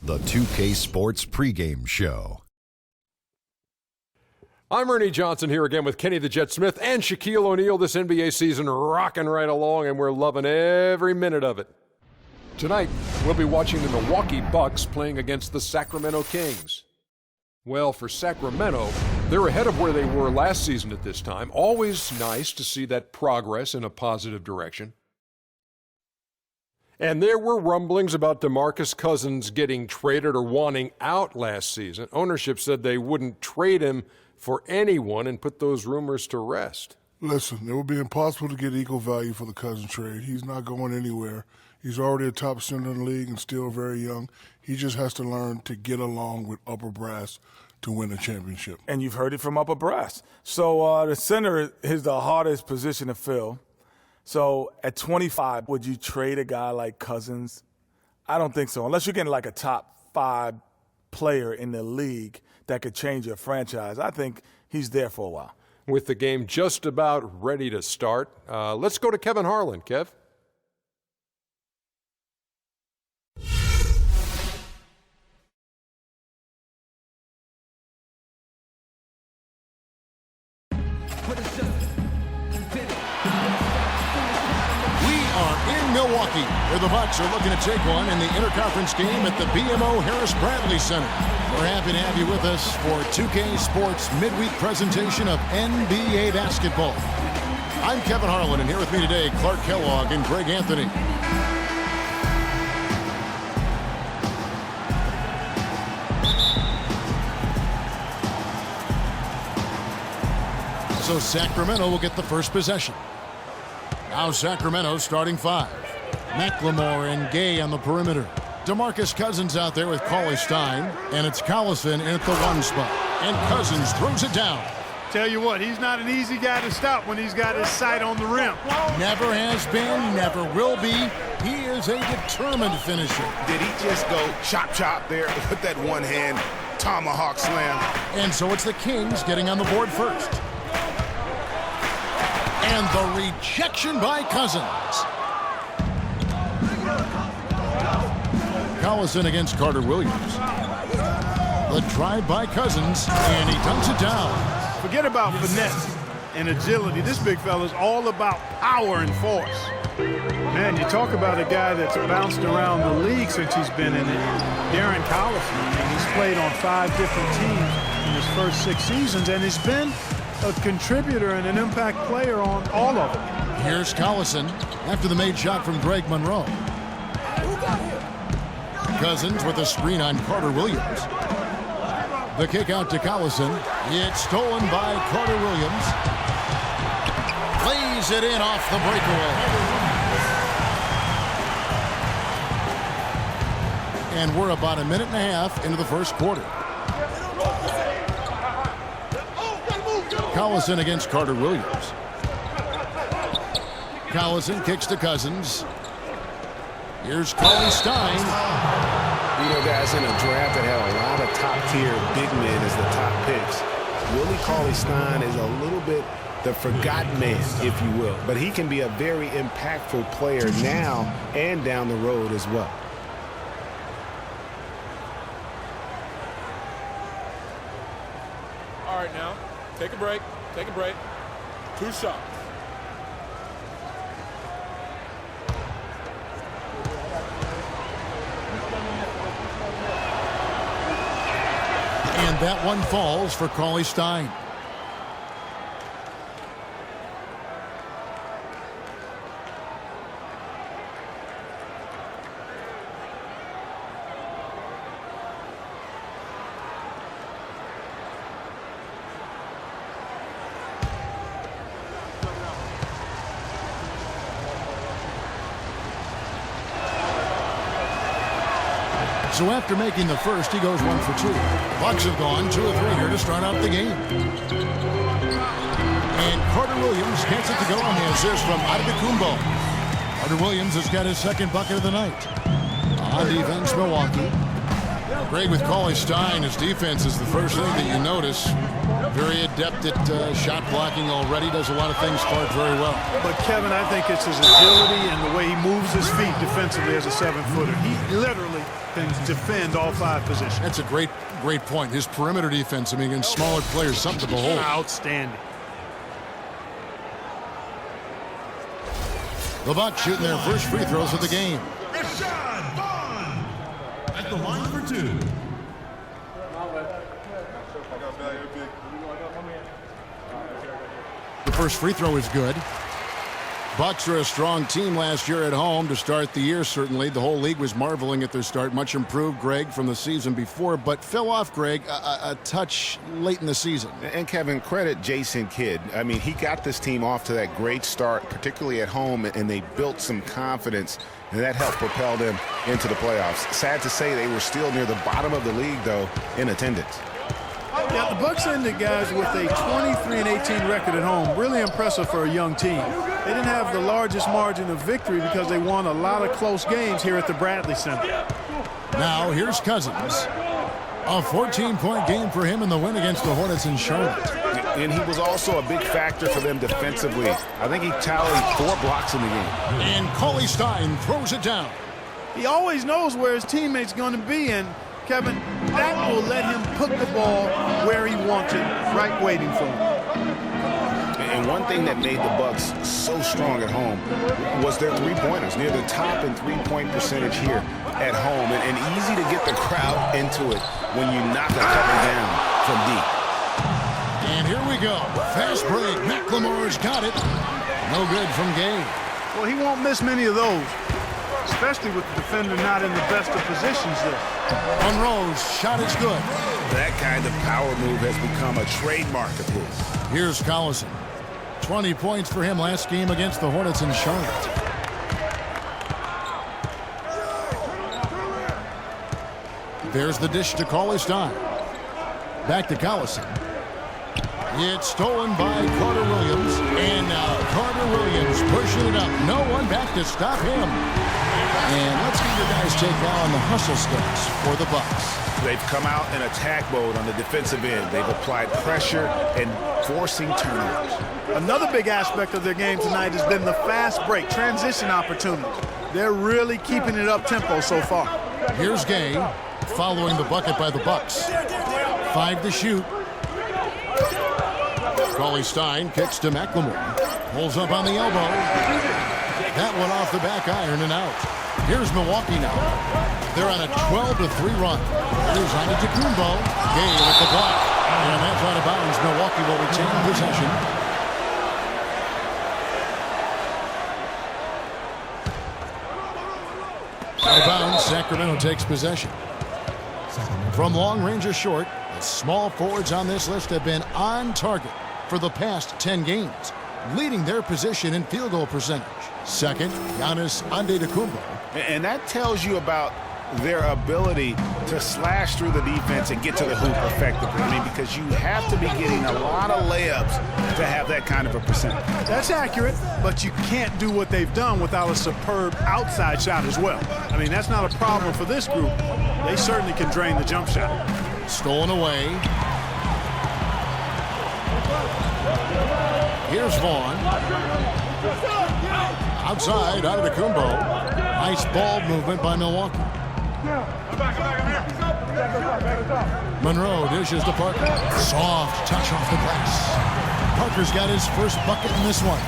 The 2K Sports pregame show. I'm Ernie Johnson here again with Kenny the Jet Smith and Shaquille O'Neal. This NBA season rocking right along, and we're loving every minute of it. Tonight, we'll be watching the Milwaukee Bucks playing against the Sacramento Kings. Well, for Sacramento, they're ahead of where they were last season at this time. Always nice to see that progress in a positive direction. And there were rumblings about DeMarcus Cousins getting traded or wanting out last season. Ownership said they wouldn't trade him for anyone and put those rumors to rest. Listen, it would be impossible to get equal value for the Cousins trade. He's not going anywhere. He's already a top center in the league and still very young. He just has to learn to get along with upper brass to win a championship. And you've heard it from upper brass. So the center is the hardest position to fill. So at 25, would you trade a guy like Cousins? I don't think so, unless you're getting like a top 5 player in the league that could change your franchise. I think he's there for a while. With the game just about ready to start, let's go to Kevin Harlan. Kev? Milwaukee, where the Bucks are looking to take one in the interconference game at the BMO Harris Bradley Center. We're happy to have you with us for 2K Sports midweek presentation of NBA basketball. I'm Kevin Harlan, and here with me today, Clark Kellogg and Greg Anthony. So Sacramento will get the first possession. Now Sacramento starting 5. McLemore and Gay on the perimeter. DeMarcus Cousins out there with Cauley Stein. And it's Collison in at the 1 spot. And Cousins throws it down. Tell you what, he's not an easy guy to stop when he's got his sight on the rim. Never has been, never will be. He is a determined finisher. Did he just go chop there with that one-hand tomahawk slam? And so it's the Kings getting on the board first. And the rejection by Cousins. Collison against Carter Williams. The drive by Cousins, and he dunks it down. Forget about finesse and agility. This big fella is all about power and force. Man, you talk about a guy that's bounced around the league since he's been in it. Darren Collison. I mean, he's played on 5 different teams in his first 6 seasons, and he's been a contributor and an impact player on all of them. Here's Collison after the made shot from Greg Monroe. Cousins with a screen on Carter Williams. The kick out to Collison. It's stolen by Carter Williams. Lays it in off the breakaway. And we're about a minute and a half into the first quarter. Collison against Carter Williams. Collison kicks to Cousins. Here's Cauley Stein. You know, guys, in a draft that had a lot of top-tier big men as the top picks, Willie Cauley Stein is a little bit the forgotten man, if you will. But he can be a very impactful player now and down the road as well. All right, now, take a break. Take a break. 2 shots. And that one falls for Cauley Stein. So after making the first, he goes 1 for 2. Bucks have gone 2 of 3 here to start out the game. And Carter Williams gets it to go on the assist from Adetokounmpo. Carter Williams has got his 2nd bucket of the night. On defense, Milwaukee. Greg, with Cauley Stein, his defense is the first thing that you notice. Very adept at shot blocking already. Does a lot of things, Clark, very well. But, Kevin, I think it's his agility and the way he moves his feet defensively as a 7-footer. He literally and defend all 5 positions. That's a great point. His perimeter defense, I mean, against smaller players, something to behold. Outstanding. The Bucks shooting their first free throws of the game. Rashad Vaughn at the line for 2. The first free throw is good. Bucks are a strong team last year at home to start the year, certainly. The whole league was marveling at their start. Much improved, Greg, from the season before, but fell off, Greg, a touch late in the season. And, Kevin, credit Jason Kidd. I mean, he got this team off to that great start, particularly at home, and they built some confidence, and that helped propel them into the playoffs. Sad to say they were still near the bottom of the league, though, in attendance. Yeah, the Bucks ended, guys, with a 23-18 record at home. Really impressive for a young team. They didn't have the largest margin of victory because they won a lot of close games here at the Bradley Center. Now here's Cousins. A 14-point game for him in the win against the Hornets in Charlotte. And he was also a big factor for them defensively. I think he tallied 4 blocks in the game. And Cauley Stein throws it down. He always knows where his teammate's going to be, and Kevin, that will let him put the ball where he wants it, right waiting for him. And one thing that made the Bucks so strong at home was their three-pointers, near the top in three-point percentage here at home, and easy to get the crowd into it when you knock a couple down from deep. And here we go. Fast break. McLemore's got it. No good from Gay. Well, he won't miss many of those, especially with the defender not in the best of positions there. Monroe's shot is good. That kind of power move has become a trademark of his. Here's Collison. 20 points for him last game against the Hornets in Charlotte. There's the dish to Cauley Stein. Back to Collison. It's stolen by Carter Williams. And now Carter Williams pushing it up. No one back to stop him. And let's get your guys take now on the hustle steps for the Bucks. They've come out in attack mode on the defensive end. They've applied pressure and forcing turnovers. Another big aspect of their game tonight has been the fast break, transition opportunities. They're really keeping it up tempo so far. Here's Gay following the bucket by the Bucks. 5 to shoot. Cauley Stein kicks to McLemore. Pulls up on the elbow. That one off the back iron and out. Here's Milwaukee now. They're on a 12-3 run. Here's Antetokounmpo. Gay with the block. And that's out of bounds. Milwaukee will retain possession. Out of bounds, Sacramento takes possession. From long range or short, the small forwards on this list have been on target for the past 10 games, leading their position in field goal percentage. Second, Giannis Antetokounmpo. And that tells you about their ability to slash through the defense and get to the hoop effectively. I mean, because you have to be getting a lot of layups to have that kind of a percentage. That's accurate, but you can't do what they've done without a superb outside shot as well. I mean, that's not a problem for this group. They certainly can drain the jump shot. Stolen away. Here's Vaughn. Outside, Antetokounmpo. Nice ball movement by Milwaukee. Monroe dishes to Parker. Soft touch off the glass. Parker's got his first bucket in this one.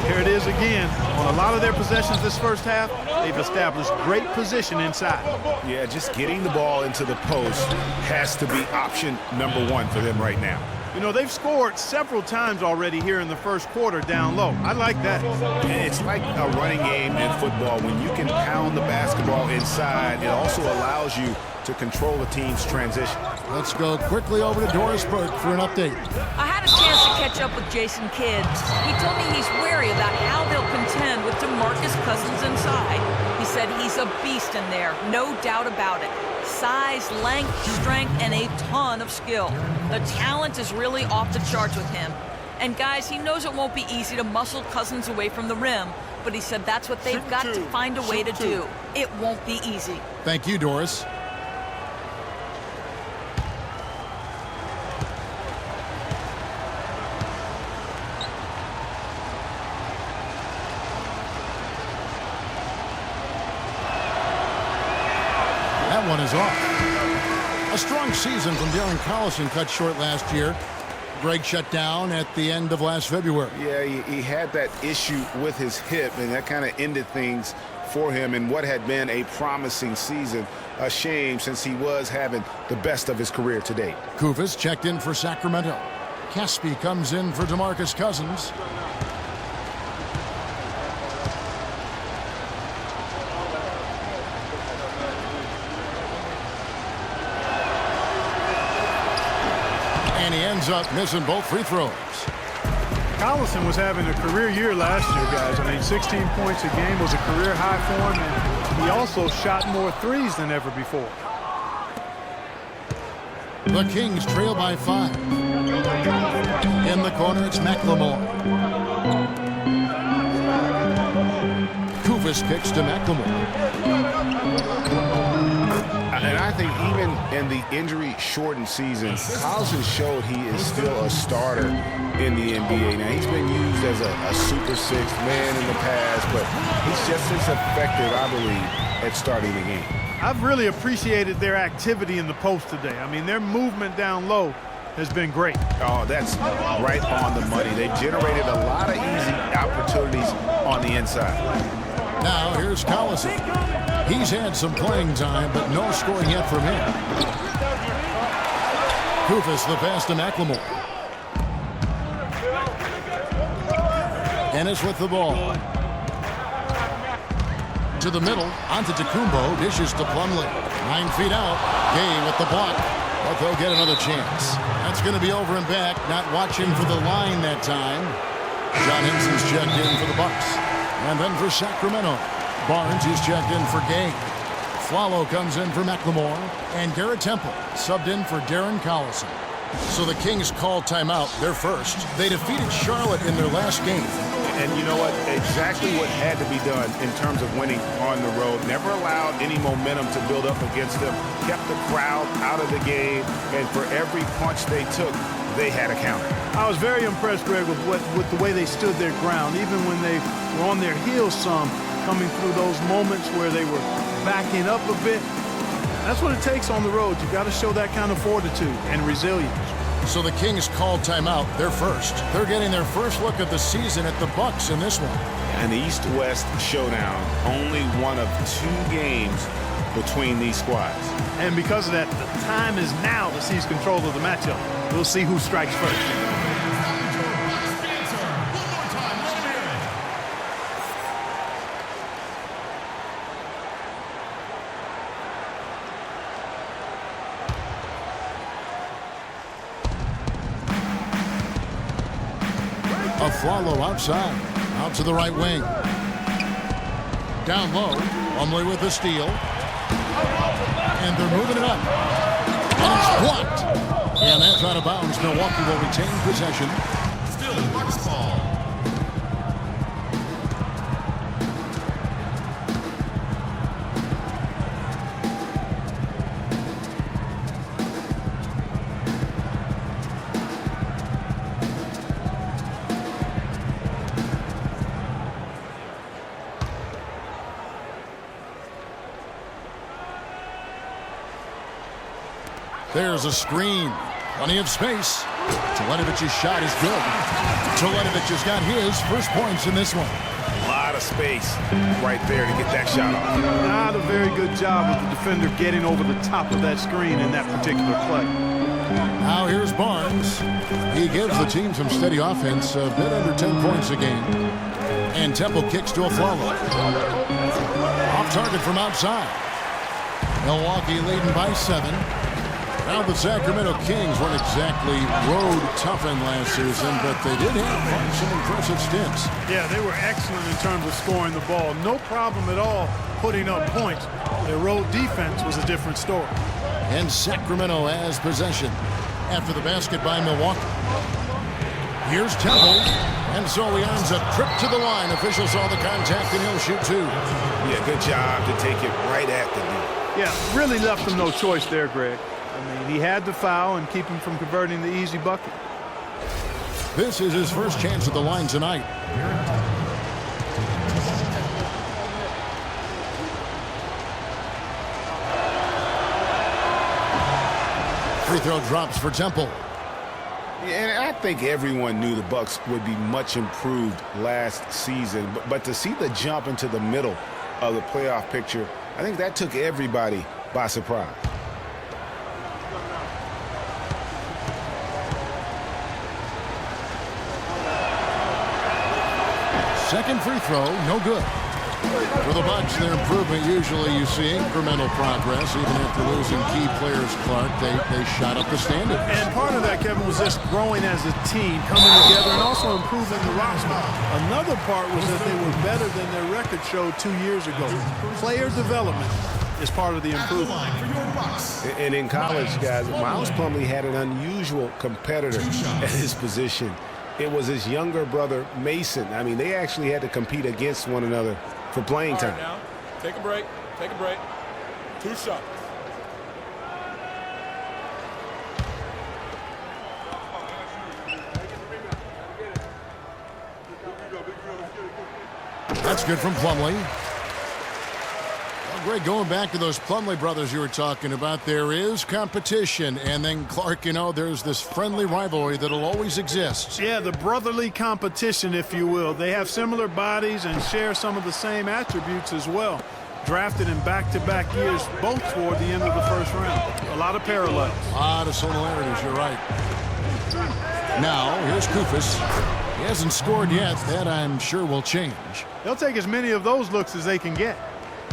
Here it is again. On a lot of their possessions this first half, they've established great position inside. Yeah, just getting the ball into the post has to be option number 1 for them right now. You know, they've scored several times already here in the first quarter down low. I like that. It's like a running game in football. When you can pound the basketball inside, it also allows you to control the team's transition. Let's go quickly over to Doris Burke for an update. I had a chance to catch up with Jason Kidd. He told me he's wary about how they'll contend with DeMarcus Cousins inside. He said he's a beast in there, no doubt about it. Size, length, strength, and a ton of skill. The talent is really off the charts with him. And guys, he knows it won't be easy to muscle Cousins away from the rim, but he said that's what they've got to find a way to do. It won't be easy. Thank you, Doris. That one is off. A strong season from Darren Collison cut short last year. Greg shut down at the end of last February. Yeah, he had that issue with his hip, and that kind of ended things for him in what had been a promising season. A shame, since he was having the best of his career to date. Kufis checked in for Sacramento. Caspi comes in for DeMarcus Cousins. And he ends up missing both free throws. Collison was having a career year last year, guys. I mean, 16 points a game was a career high for him, and he also shot more threes than ever before. The Kings trail by 5. In the corner, it's McLemore. Kufis kicks to McLemore. And I think even in the injury-shortened season, Collison showed he is still a starter in the NBA. Now, he's been used as a super sixth man in the past, but he's just as effective, I believe, at starting the game. I've really appreciated their activity in the post today. I mean, their movement down low has been great. Oh, that's right on the money. They generated a lot of easy opportunities on the inside. Now, here's Collison. He's had some playing time, but no scoring yet from him. Kufis the pass to McLemore. Ennis with the ball. To the middle, onto Tecumbo, dishes to Plumlee. 9 feet out, Gay with the block, but they'll get another chance. That's going to be over and back, not watching for the line that time. John Henson's checked in for the Bucks. And then for Sacramento, Barnes is checked in for Gay. Flalo comes in for McLemore, and Garrett Temple subbed in for Darren Collison. So the Kings call timeout, their first. They defeated Charlotte in their last game. And you know what? Exactly what had to be done in terms of winning on the road. Never allowed any momentum to build up against them. Kept the crowd out of the game. And for every punch they took, they had a counter. I was very impressed, Greg, with the way they stood their ground, even when they were on their heels some, coming through those moments where they were backing up a bit. That's what it takes on the road. You've got to show that kind of fortitude and resilience. So the Kings call timeout, their first. They're getting their first look of the season at the Bucks in this one. An East-West showdown, only one of 2 games between these squads. And because of that, the time is now to seize control of the matchup. We'll see who strikes first. Flalo outside, out to the right wing. Down low, Plumlee with the steal. And they're moving it up. And it's blocked. And that's out of bounds. Milwaukee will retain possession. Still Bucks ball. There's a screen. Plenty of space. Teletovich's shot is good. Teletovic has got his first points in this one. A lot of space right there to get that shot off. Not a very good job with the defender getting over the top of that screen in that particular play. Now here's Barnes. He gives the team some steady offense, a bit under 10 points a game. And Temple kicks to a Flalo. Off target from outside. Milwaukee leading by 7. Now the Sacramento Kings weren't exactly road toughened last season, but they did have some impressive stints. Yeah, they were excellent in terms of scoring the ball. No problem at all putting up points. Their road defense was a different story. And Sacramento has possession after the basket by Milwaukee. Here's Temple, and so he earns a trip to the line. Officials saw the contact, and he'll shoot 2. Yeah, good job to take it right at the knee. Yeah, really left him no choice there, Greg. I mean, he had to foul and keep him from converting the easy bucket. This is his first chance at the line tonight. Free throw drops for Temple. And I think everyone knew the Bucks would be much improved last season. But to see the jump into the middle of the playoff picture, I think that took everybody by surprise. Second free throw, no good. For the Bucks, their improvement, usually you see incremental progress. Even after losing key players, Clark, they shot up the standings. And part of that, Kevin, was just growing as a team, coming together, and also improving the roster. Another part was that they were better than their record showed 2 years ago. Player development is part of the improvement. And in college, guys, Miles Plumlee had an unusual competitor at his position. It was his younger brother, Mason. I mean, they actually had to compete against one another for playing time. Now, take a break. Take a break. 2 shots. That's good from Plumlee. Well, Greg, going back to those Plumlee brothers you were talking about, there is competition. And then, Clark, you know, there's this friendly rivalry that'll always exist. Yeah, the brotherly competition, if you will. They have similar bodies and share some of the same attributes as well. Drafted in back-to-back years, both toward the end of the first round. A lot of parallels. A lot of similarities, you're right. Now, here's Kufis. He hasn't scored yet. That, I'm sure, will change. They'll take as many of those looks as they can get.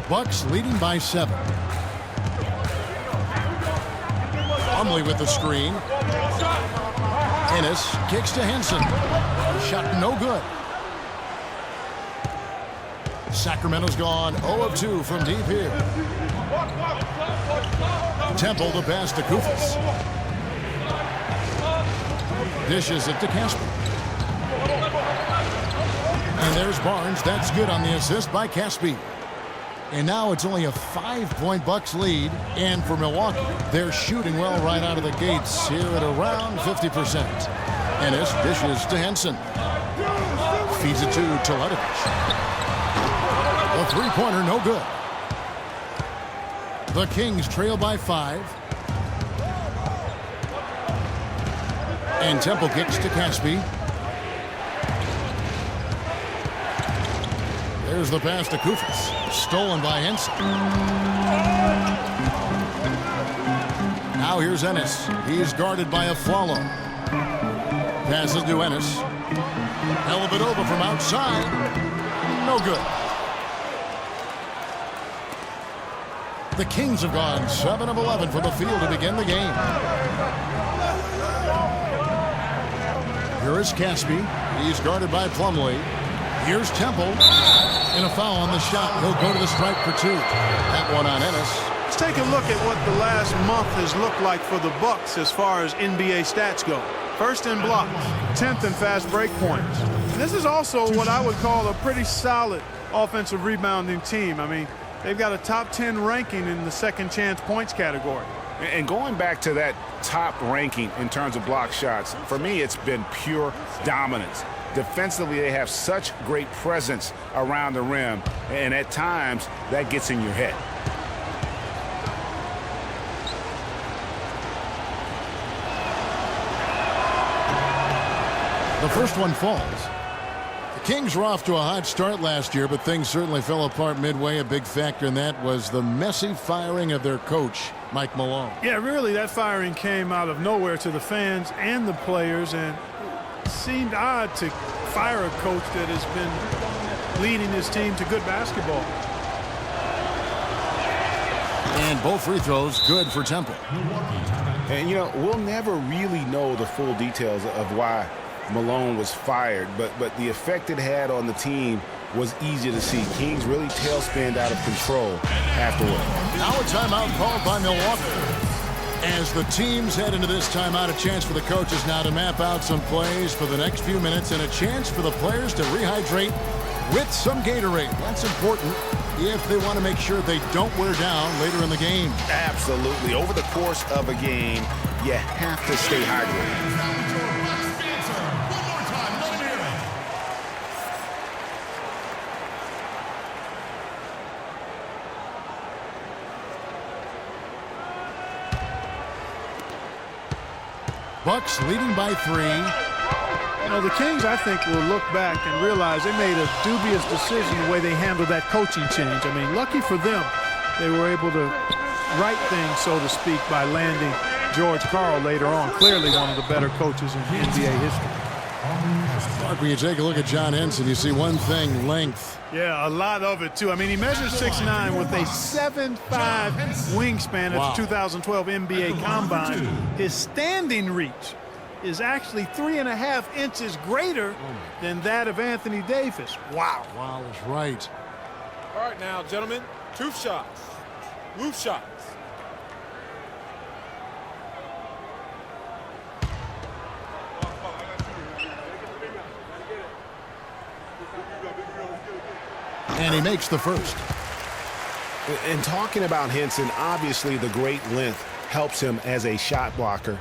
Bucks leading by 7. Plumlee with the screen. Ennis kicks to Henson. Shot no good. Sacramento's gone 0 of 2 from deep here. Temple the pass to Kufis. Dishes it to Casper. And there's Barnes. That's good on the assist by Caspi. And now it's only a 5-point Bucks lead. And for Milwaukee, they're shooting well right out of the gates here at around 50%. Ennis dishes to Henson. Feeds it to Teletovic. A three-pointer, no good. The Kings trail by 5. And Temple kicks to Caspi. There's the pass to Kufis. Stolen by Henson. Now here's Ennis. He's guarded by Afflalo. Passes to Ennis. Hell of it over from outside. No good. The Kings have gone 7 of 11 from the field to begin the game. Here is Caspi. He's guarded by Plumlee. Here's Temple. And a foul on the shot. He'll go to the stripe for 2. That one on Ennis. Let's take a look at what the last month has looked like for the Bucks as far as NBA stats go. First in blocks, 10th in fast break points. And this is also what I would call a pretty solid offensive rebounding team. I mean, they've got a top 10 ranking in the second chance points category. And going back to that top ranking in terms of block shots, for me, it's been pure dominance. Defensively, they have such great presence around the rim, and at times, that gets in your head. The first one falls. The Kings were off to a hot start last year, but things certainly fell apart midway. A big factor in that was the messy firing of their coach, Mike Malone. Yeah, really, that firing came out of nowhere to the fans and the players, and it seemed odd to fire a coach that has been leading his team to good basketball. And both free throws good for Temple. And, you know, we'll never really know the full details of why Malone was fired, but the effect it had on the team was easy to see. Kings really tailspinned out of control afterward. Now a timeout called by Milwaukee. As the teams head into this timeout, a chance for the coaches now to map out some plays for the next few minutes and a chance for the players to rehydrate with some Gatorade. That's important if they want to make sure they don't wear down later in the game. Absolutely. Over the course of a game, you have to stay hydrated. Bucks leading by 3. You know, the Kings, I think, will look back and realize they made a dubious decision the way they handled that coaching change. I mean, lucky for them, they were able to right things, so to speak, by landing George Karl later on. Clearly one of the better coaches in NBA history. Mark, when you take a look at John Henson, you see one thing, length. Yeah, a lot of it, too. I mean, he measures 6'9" with a 7'5" wingspan at the 2012 NBA Combine. His standing reach is actually 3.5 inches greater than that of Anthony Davis. Wow. Wow is right. All right, now, gentlemen, truth shots, loose shots. And he makes the first. And talking about Henson, obviously the great length helps him as a shot blocker.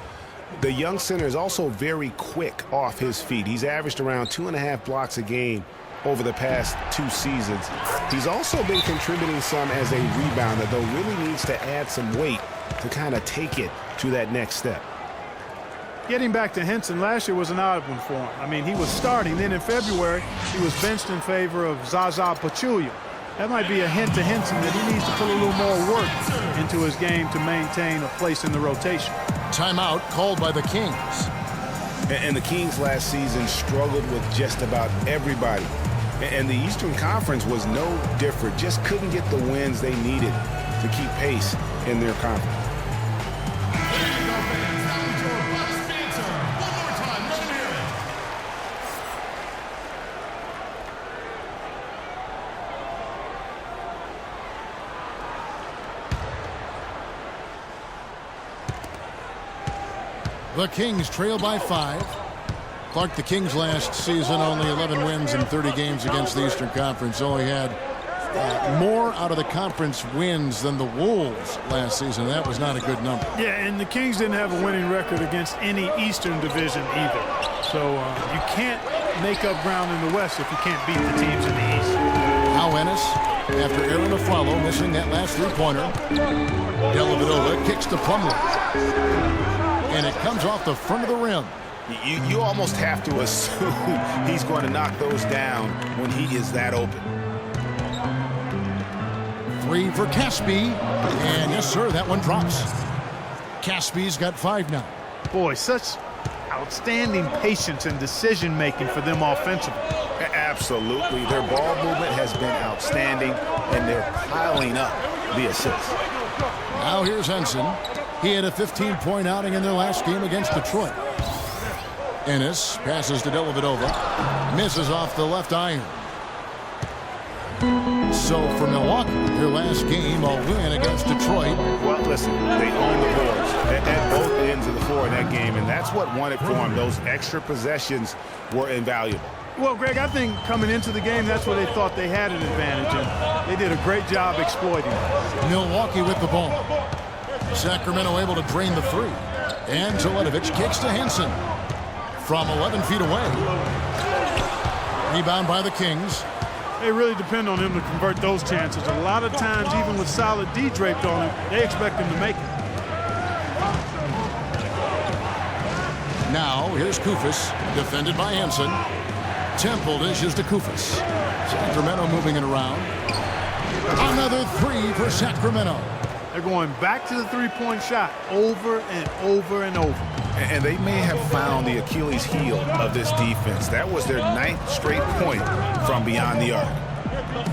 The young center is also very quick off his feet. He's averaged around 2.5 blocks a game over the past 2 seasons. He's also been contributing some as a rebounder, though really needs to add some weight to kind of take it to that next step. Getting back to Henson, last year was an odd one for him. I mean, he was starting. Then in February, he was benched in favor of Zaza Pachulia. That might be a hint to Henson that he needs to put a little more work into his game to maintain a place in the rotation. Timeout called by the Kings. And the Kings last season struggled with just about everybody. And the Eastern Conference was no different. Just couldn't get the wins they needed to keep pace in their conference. The Kings trail by 5. Clark, the Kings last season only 11 wins in 30 games against the Eastern Conference. Only had more out of the conference wins than the Wolves last season. That was not a good number. Yeah, and the Kings didn't have a winning record against any Eastern division either. So you can't make up ground in the West if you can't beat the teams in the East. Now Ennis, after Aaron Aflalo missing that last three-pointer, Dellavedova kicks to Plumlee. And it comes off the front of the rim. You almost have to assume he's going to knock those down when he is that open. 3 for Caspi. And yes, sir, that one drops. Caspi's got 5 now. Boy, such outstanding patience and decision-making for them offensively. Absolutely. Their ball movement has been outstanding, and they're piling up the assists. Now here's Henson. He had a 15-point outing in their last game against Detroit. Ennis passes to Dellavedova. Misses off the left iron. So for Milwaukee, their last game, a win against Detroit. Well, listen, they own the boards at both ends of the floor in that game, and that's what won it for them. Those extra possessions were invaluable. Well, Greg, I think coming into the game, that's where they thought they had an advantage, and they did a great job exploiting it. Milwaukee with the ball. Sacramento able to drain the 3. And Teletovic kicks to Henson from 11 feet away. Rebound by the Kings. They really depend on him to convert those chances. A lot of times, even with solid D draped on him, they expect him to make it. Now, here's Koufos, defended by Henson. Temple dishes to Koufos. Sacramento moving it around. Another 3 for Sacramento. They're going back to the three-point shot over and over and over. And they may have found the Achilles heel of this defense. That was their 9th straight point from beyond the arc.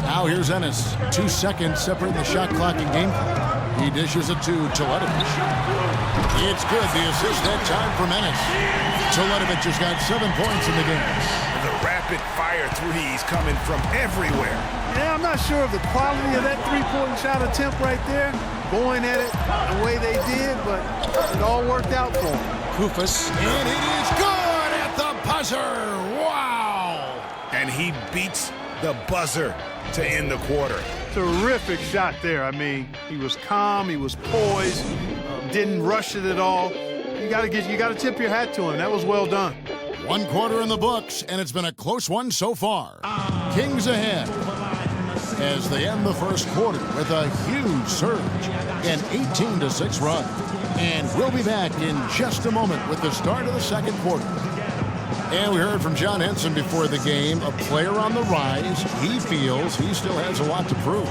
Now here's Ennis. 2 seconds separating the shot clock and game clock. He dishes it to Teletovic. It's good. The assist that time from Ennis. Teletovic has got 7 points in the game. The rapid-fire threes coming from everywhere. Yeah, I'm not sure of the quality of that three-point shot attempt right there, going at it the way they did, but it all worked out for them. Koufos, and it is good at the buzzer. Wow! And he beats the buzzer to end the quarter. Terrific shot there. I mean, he was calm, he was poised, didn't rush it at all. You got to tip your hat to him. That was well done. 1 quarter in the books, and it's been a close one so far. Kings ahead as they end the first quarter with a huge surge, an 18-6 run. And we'll be back in just a moment with the start of the second quarter. And we heard from John Henson before the game, a player on the rise. He feels he still has a lot to prove.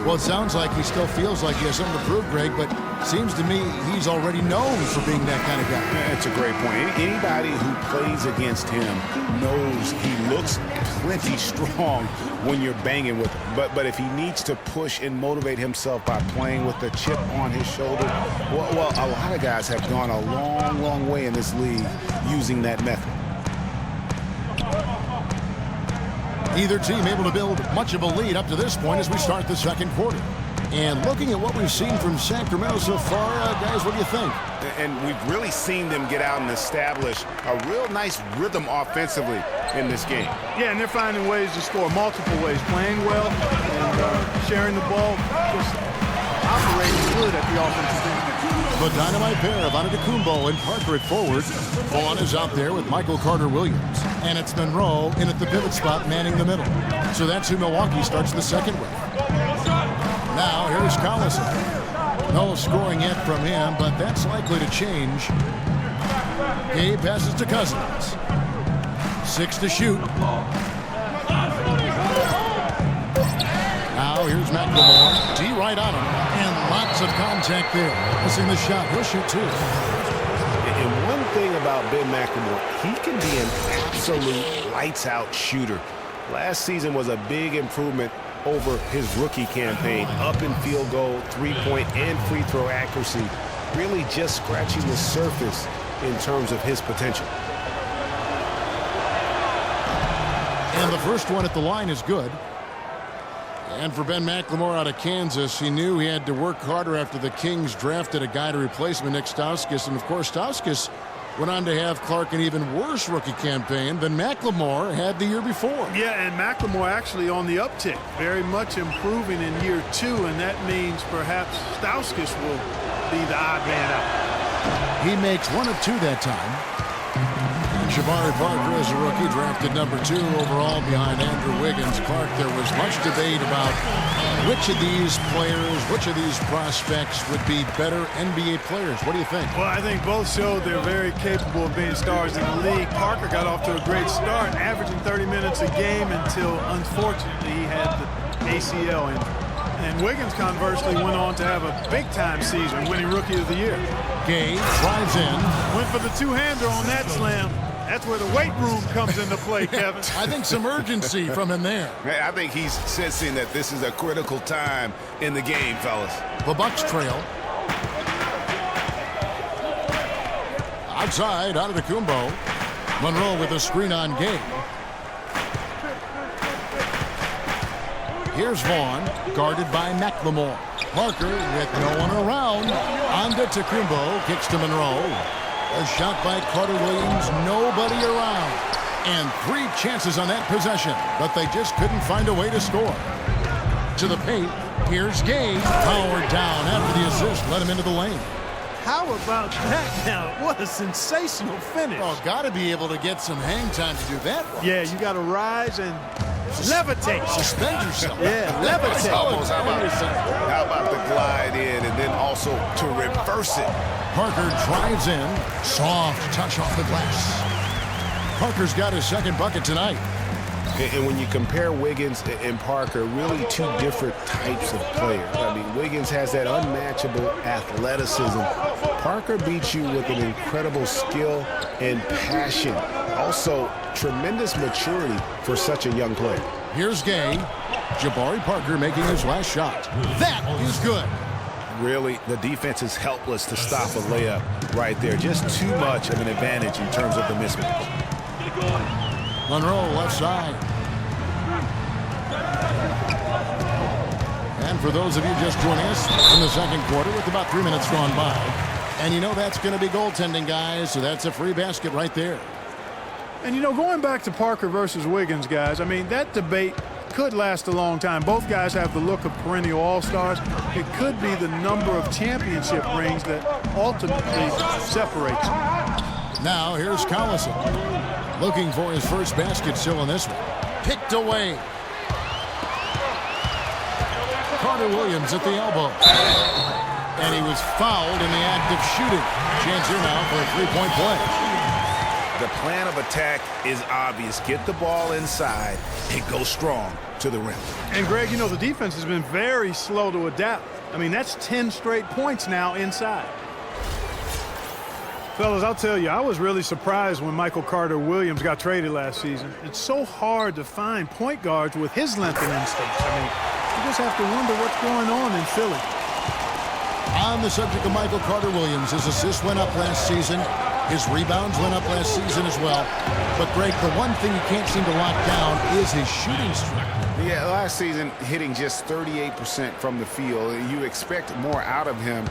Well, it sounds like he still feels like he has something to prove, Greg, but seems to me he's already known for being that kind of guy. That's a great point. Anybody who plays against him knows he looks plenty strong when you're banging with him. But if he needs to push and motivate himself by playing with the chip on his shoulder, well, a lot of guys have gone a long, long way in this league using that method. Either team able to build much of a lead up to this point as we start the second quarter. And looking at what we've seen from Sacramento so far, guys, what do you think? And we've really seen them get out and establish a real nice rhythm offensively in this game. Yeah, and they're finding ways to score multiple ways, playing well and sharing the ball, just operating good at the offensive end. The dynamite pair of Antetokounmpo and Parker at forward. Vaughn is out there with Michael Carter-Williams. And it's Monroe in at the pivot spot, manning the middle. So that's who Milwaukee starts the second with. Now here's Collison. No scoring yet from him, but that's likely to change. Gabe passes to Cousins. 6 to shoot. Now here's McLemore. D right on him. And lots of contact there. Missing the shot. He'll shoot 2. And one thing about Ben McLemore, he can be an absolute lights-out shooter. Last season was a big improvement over his rookie campaign. Up in field goal, three-point, and free throw accuracy. Really just scratching the surface in terms of his potential. And the first one at the line is good. And for Ben McLemore out of Kansas, he knew he had to work harder after the Kings drafted a guy to replace him, Nick Stauskas. And, of course, Stauskas went on to have Clark an even worse rookie campaign than McLemore had the year before. Yeah, and McLemore actually on the uptick, very much improving in year 2, and that means perhaps Stauskas will be the odd man out. He makes 1 of 2 that time. And Jabari Parker is a rookie, drafted number 2 overall behind Andrew Wiggins. Clark, there was much debate about which of these players, which of these prospects would be better NBA players. What do you think? Well, I think both showed they're very capable of being stars in the league. Parker got off to a great start, averaging 30 minutes a game until, unfortunately, he had the ACL injury. And Wiggins, conversely, went on to have a big-time season, winning Rookie of the Year. Gay drives in. Went for the two-hander on that slam. That's where the weight room comes into play, Kevin. I think some urgency from him there. I think he's sensing that this is a critical time in the game, fellas. The Bucks trail. Outside, Antetokounmpo. Monroe with a screen on Gay. Here's Vaughn, guarded by McLemore. Parker with no one around. Antetokounmpo kicks to Monroe. A shot by Carter-Williams, nobody around. And 3 chances on that possession, but they just couldn't find a way to score. To the paint, here's Gay. Powered down after the assist, let him into the lane. How about that now? What a sensational finish. Oh, got to be able to get some hang time to do that one. Yeah, you got to rise and levitate. Suspend yourself. Yeah, levitate. How about the glide in and then also to reverse it? Parker drives in. Soft touch off the glass. Parker's got his second bucket tonight. And when you compare Wiggins and Parker, really 2 different types of players. I mean, Wiggins has that unmatchable athleticism. Parker beats you with an incredible skill and passion. Also, tremendous maturity for such a young player. Here's Gay. Jabari Parker making his last shot. That is good. Really, the defense is helpless to stop a layup right there. Just too much of an advantage in terms of the mismatch. Monroe left side. And for those of you just joining us in the second quarter with about 3 minutes gone by. And you know that's going to be goaltending, guys, so that's a free basket right there. And, you know, going back to Parker versus Wiggins, guys, I mean, that debate could last a long time. Both guys have the look of perennial all-stars. It could be the number of championship rings that ultimately separates them. Now here's Collison. Looking for his first basket still in this one. Picked away. Carter-Williams at the elbow. And he was fouled in the act of shooting. Chance here now for a three-point play. The plan of attack is obvious. Get the ball inside and go strong to the rim. And, Greg, you know, the defense has been very slow to adapt. I mean, that's 10 straight points now inside. Fellas, I'll tell you, I was really surprised when Michael Carter-Williams got traded last season. It's so hard to find point guards with his length and instincts. I mean, you just have to wonder what's going on in Philly. On the subject of Michael Carter-Williams, his assists went up last season. His rebounds went up last season as well. But, Greg, the one thing you can't seem to lock down is his shooting streak. Yeah, last season hitting just 38% from the field. You expect more out of him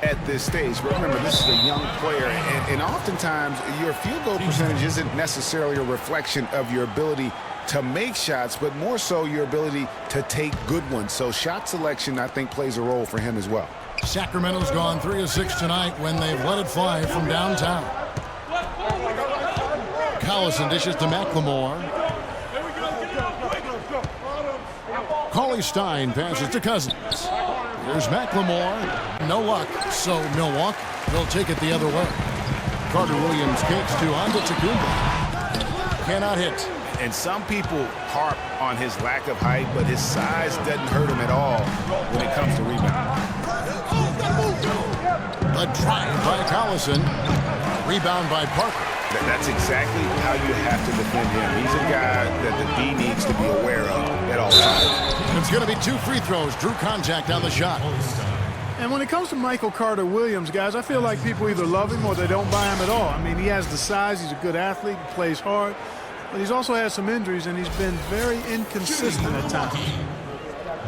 at this stage. But remember, this is a young player, and oftentimes your field goal percentage isn't necessarily a reflection of your ability to make shots, but more so your ability to take good ones. So shot selection, I think, plays a role for him as well. Sacramento's gone 3 of 6 tonight when they've let it fly from downtown. Collison dishes to McLemore. Cauley-Stein passes to Cousins. Here's McLemore. No luck, so Milwaukee will take it the other way. Carter-Williams kicks to Antetokounmpo. Cannot hit. And some people harp on his lack of height, but his size doesn't hurt him at all when it comes to rebounding. A drive by Collison. Rebound by Parker. That's exactly how you have to defend him. He's a guy that the D needs to be aware of at all times. It's going to be 2 free throws. Drew contact on the shot. And when it comes to Michael Carter-Williams, guys, I feel like people either love him or they don't buy him at all. I mean, he has the size. He's a good athlete. He plays hard. But he's also had some injuries, and he's been very inconsistent at times.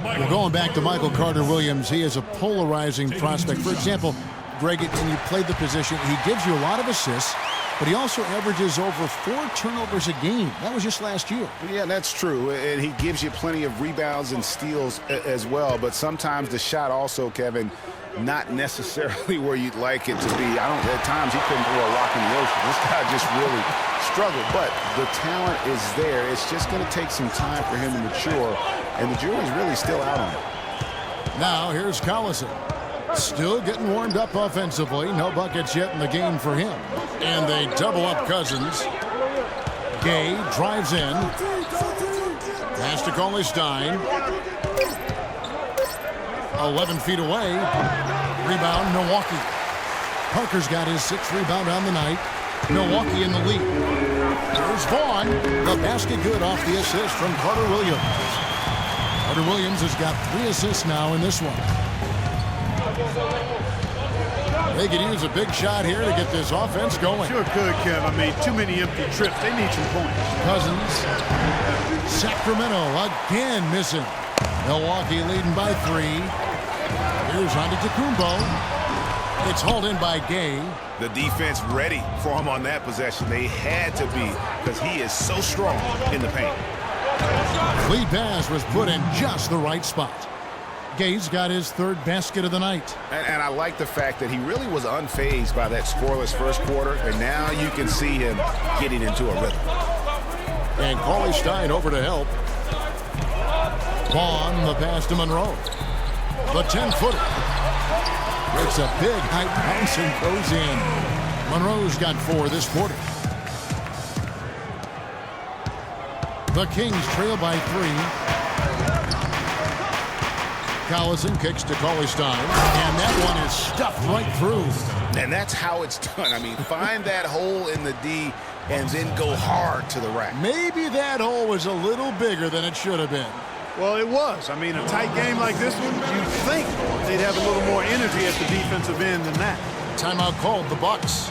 Well, going back to Michael Carter-Williams, he is a polarizing prospect. For example, Greg, when you played the position, he gives you a lot of assists, but he also averages over 4 turnovers a game. That was just last year. Yeah, that's true. And he gives you plenty of rebounds and steals as well. But sometimes the shot also, Kevin, not necessarily where you'd like it to be. At times he couldn't throw a rock in the ocean. This guy just really struggled. But the talent is there. It's just going to take some time for him to mature. And the jury's really still out on him. Now here's Collison. Still getting warmed up offensively. No buckets yet in the game for him. And they double up Cousins. Gay drives in. Pass to Cauley-Stein. 11 feet away. Rebound, Milwaukee. Parker's got his 6th rebound on the night. Milwaukee in the lead. There's Vaughn. The basket good off the assist from Carter-Williams. Carter-Williams has got 3 assists now in this one. They could use a big shot here to get this offense going. Sure could, Kev. I mean, too many empty trips. They need some points. Cousins. Sacramento again missing. Milwaukee leading by 3. Here's Antetokounmpo. It's hauled in by Gay. The defense ready for him on that possession. They had to be, because he is so strong in the paint. Lead pass was put in just the right spot. Gay's got his 3rd basket of the night. And I like the fact that he really was unfazed by that scoreless first quarter, and now you can see him getting into a rhythm. And Cauley-Stein over to help. Vaughn, the pass to Monroe. The 10-footer. It's a big height bounce and goes in. Monroe's got 4 this quarter. The Kings trail by 3. Collison kicks to Cauley-Stein, and that one is stuffed right through. And that's how it's done. I mean, find that hole in the D and then go hard to the rack. Maybe that hole was a little bigger than it should have been. Well, it was. I mean, a tight game like this one, you'd think they'd have a little more energy at the defensive end than that. Timeout called, the Bucks.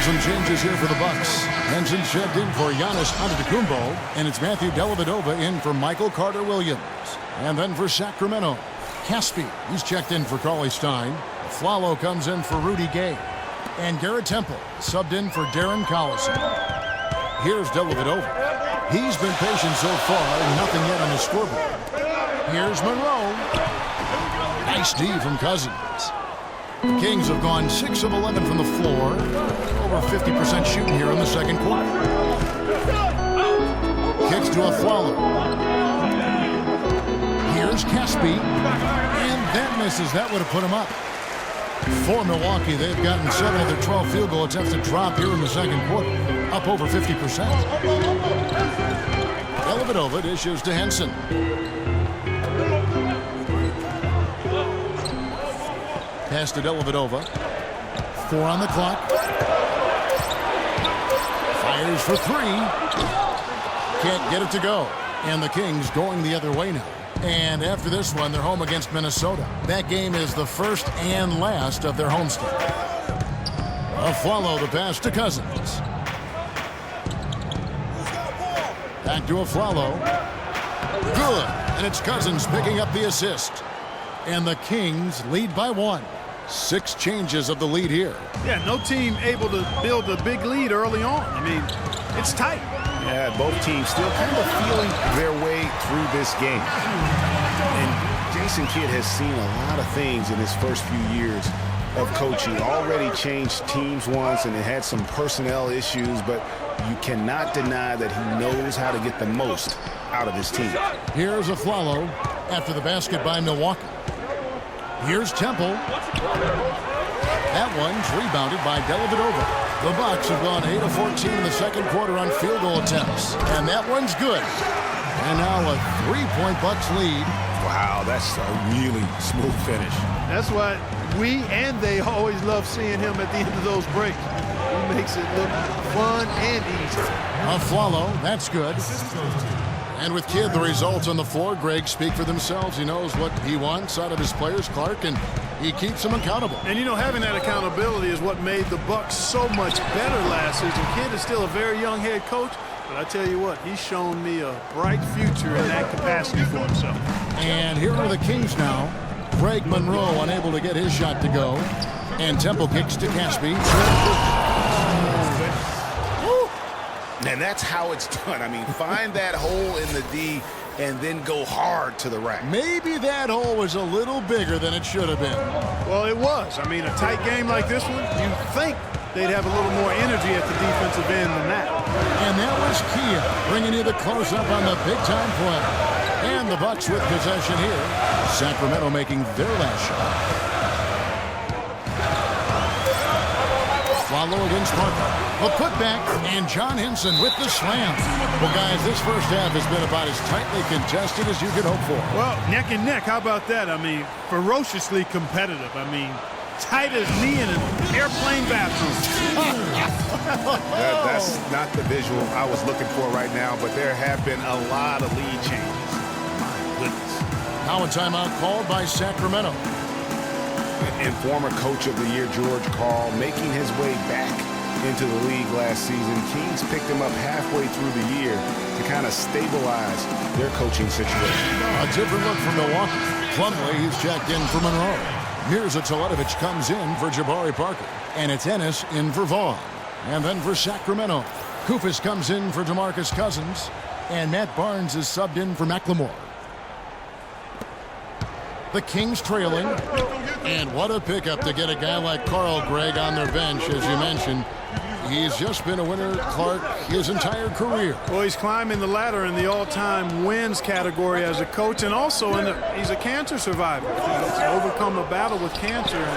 Some changes here for the Bucks. Henson checked in for Giannis Antetokounmpo, and it's Matthew Dellavedova in for Michael Carter-Williams. And then for Sacramento, Caspi, he's checked in for Cauley-Stein. Flalo comes in for Rudy Gay. And Garrett Temple subbed in for Darren Collison. Here's Dellavedova. He's been patient so far, nothing yet on the scoreboard. Here's Monroe. Nice D from Cousins. The Kings have gone 6 of 11 from the floor. Over 50% shooting here in the second quarter. Kicks to Aflalo. Here's Caspi. And that misses. That would have put him up. For Milwaukee, they've gotten 7 of their 12 field goal attempts to drop here in the second quarter. Up over 50%. Dellavedova dishes to Henson. Pass to Dellavedova. 4 on the clock. Fires for 3. Can't get it to go. And the Kings going the other way now. And after this one, they're home against Minnesota. That game is the first and last of their homestand. Aflalo the pass to Cousins. Back to Aflalo. Good. And it's Cousins picking up the assist. And the Kings lead by 1. 6 changes of the lead here. Yeah, no team able to build a big lead early on. I mean, it's tight. Yeah, both teams still kind of feeling their way through this game. And Jason Kidd has seen a lot of things in his first few years of coaching. Already changed teams once and it had some personnel issues, but you cannot deny that he knows how to get the most out of his team. Here's Aflalo after the basket by Milwaukee. Here's Temple. That one's rebounded by Dellavedova. The Bucks have gone 8 of 14 in the second quarter on field goal attempts. And that one's good. And now a 3-point Bucks lead. Wow, that's a really smooth finish. That's why we and they always love seeing him at the end of those breaks. He makes it look fun and easy. Aflalo, that's good. And with Kidd, the results on the floor, Greg, speak for themselves. He knows what he wants out of his players, Clark, and he keeps them accountable. And, you know, having that accountability is what made the Bucks so much better last season. Kidd is still a very young head coach, but I tell you what, he's shown me a bright future in that capacity for himself. And here are the Kings now. Greg Monroe unable to get his shot to go. And Temple kicks to Caspi. And that's how it's done. I mean, find that hole in the D and then go hard to the rack. Maybe that hole was a little bigger than it should have been. Well, it was. I mean, a tight game like this one, you'd think they'd have a little more energy at the defensive end than that. And that was Kia bringing you the close-up on the big-time play. And the Bucks with possession here. Sacramento making their last shot. Follow against Parker. A putback, and John Henson with the slam. Well, guys, this first half has been about as tightly contested as you could hope for. Well, neck and neck, how about that? I mean, ferociously competitive. I mean, tight as me in an airplane bathroom. That's not the visual I was looking for right now, but there have been a lot of lead changes. My goodness. Now a timeout called by Sacramento. And former coach of the year, George Karl, making his way back into the league last season. Kings picked him up halfway through the year to kind of stabilize their coaching situation. A different look from Milwaukee. Plumlee, he's checked in for Monroe. Mirza Teletovic comes in for Jabari Parker. And it's Ennis in for Vaughn. And then for Sacramento, Koufos comes in for DeMarcus Cousins. And Matt Barnes is subbed in for McLemore. The Kings trailing. And what a pickup to get a guy like Carl, Greg, on their bench, as you mentioned. He's just been a winner, Clark, his entire career. Well, he's climbing the ladder in the all-time wins category as a coach, and also he's a cancer survivor. He's overcome a battle with cancer, and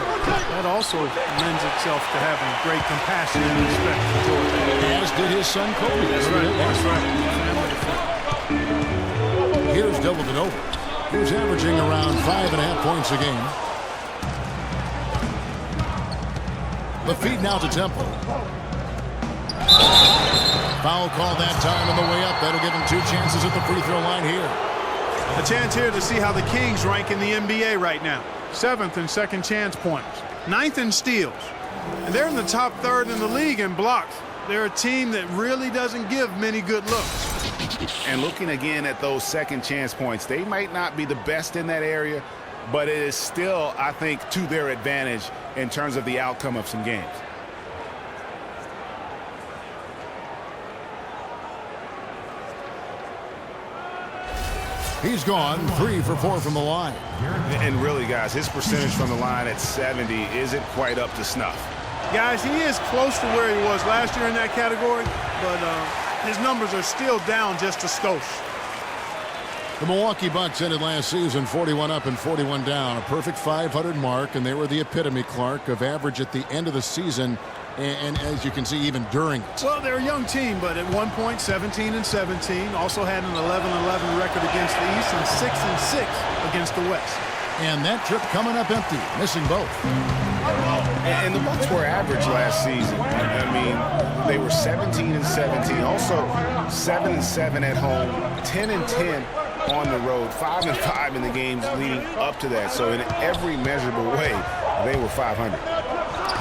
that also lends itself to having great compassion and respect for George. As did his son, Kobe. That's right. Here's Dellavedova, who's averaging around 5.5 points a game. The feed now to Temple. Foul call that time on the way up. That'll give him 2 chances at the free throw line here. A chance here to see how the Kings rank in the NBA right now. 7th in second chance points. 9th in steals. And they're in the top 3rd in the league in blocks. They're a team that really doesn't give many good looks. And looking again at those second chance points, they might not be the best in that area, but it is still, I think, to their advantage in terms of the outcome of some games. He's gone 3 for 4 from the line. And really, guys, his percentage from the line at 70 isn't quite up to snuff. Guys, he is close to where he was last year in that category, but his numbers are still down just a skosh. The Milwaukee Bucks ended last season 41 up and 41 down, a perfect 500 mark, and they were the epitome, Clark, of average at the end of the season, and as you can see, even during it. Well, they're a young team, but at one point, 17-17, also had an 11-11 record against the East and 6-6 against the West. And that trip coming up empty, missing both. And the Bucks were average last season. I mean, they were 17-17, also 7-7 at home, 10-10 on the road, 5-5 in the games leading up to that. So in every measurable way, they were 500.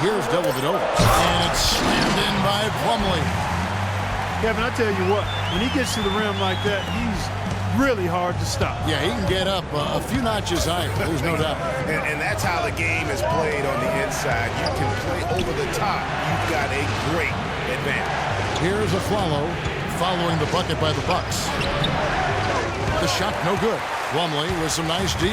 Here's double it over, and it's slammed in by Plumlee. Kevin, I tell you what, when he gets to the rim like that, he's really hard to stop. Yeah, he can get up a few notches higher, there's no doubt. And that's how the game is played on the inside. You can play over the top. You've got a great advantage. Here's a following the bucket by the Bucks. The shot no good. Plumlee with some nice D.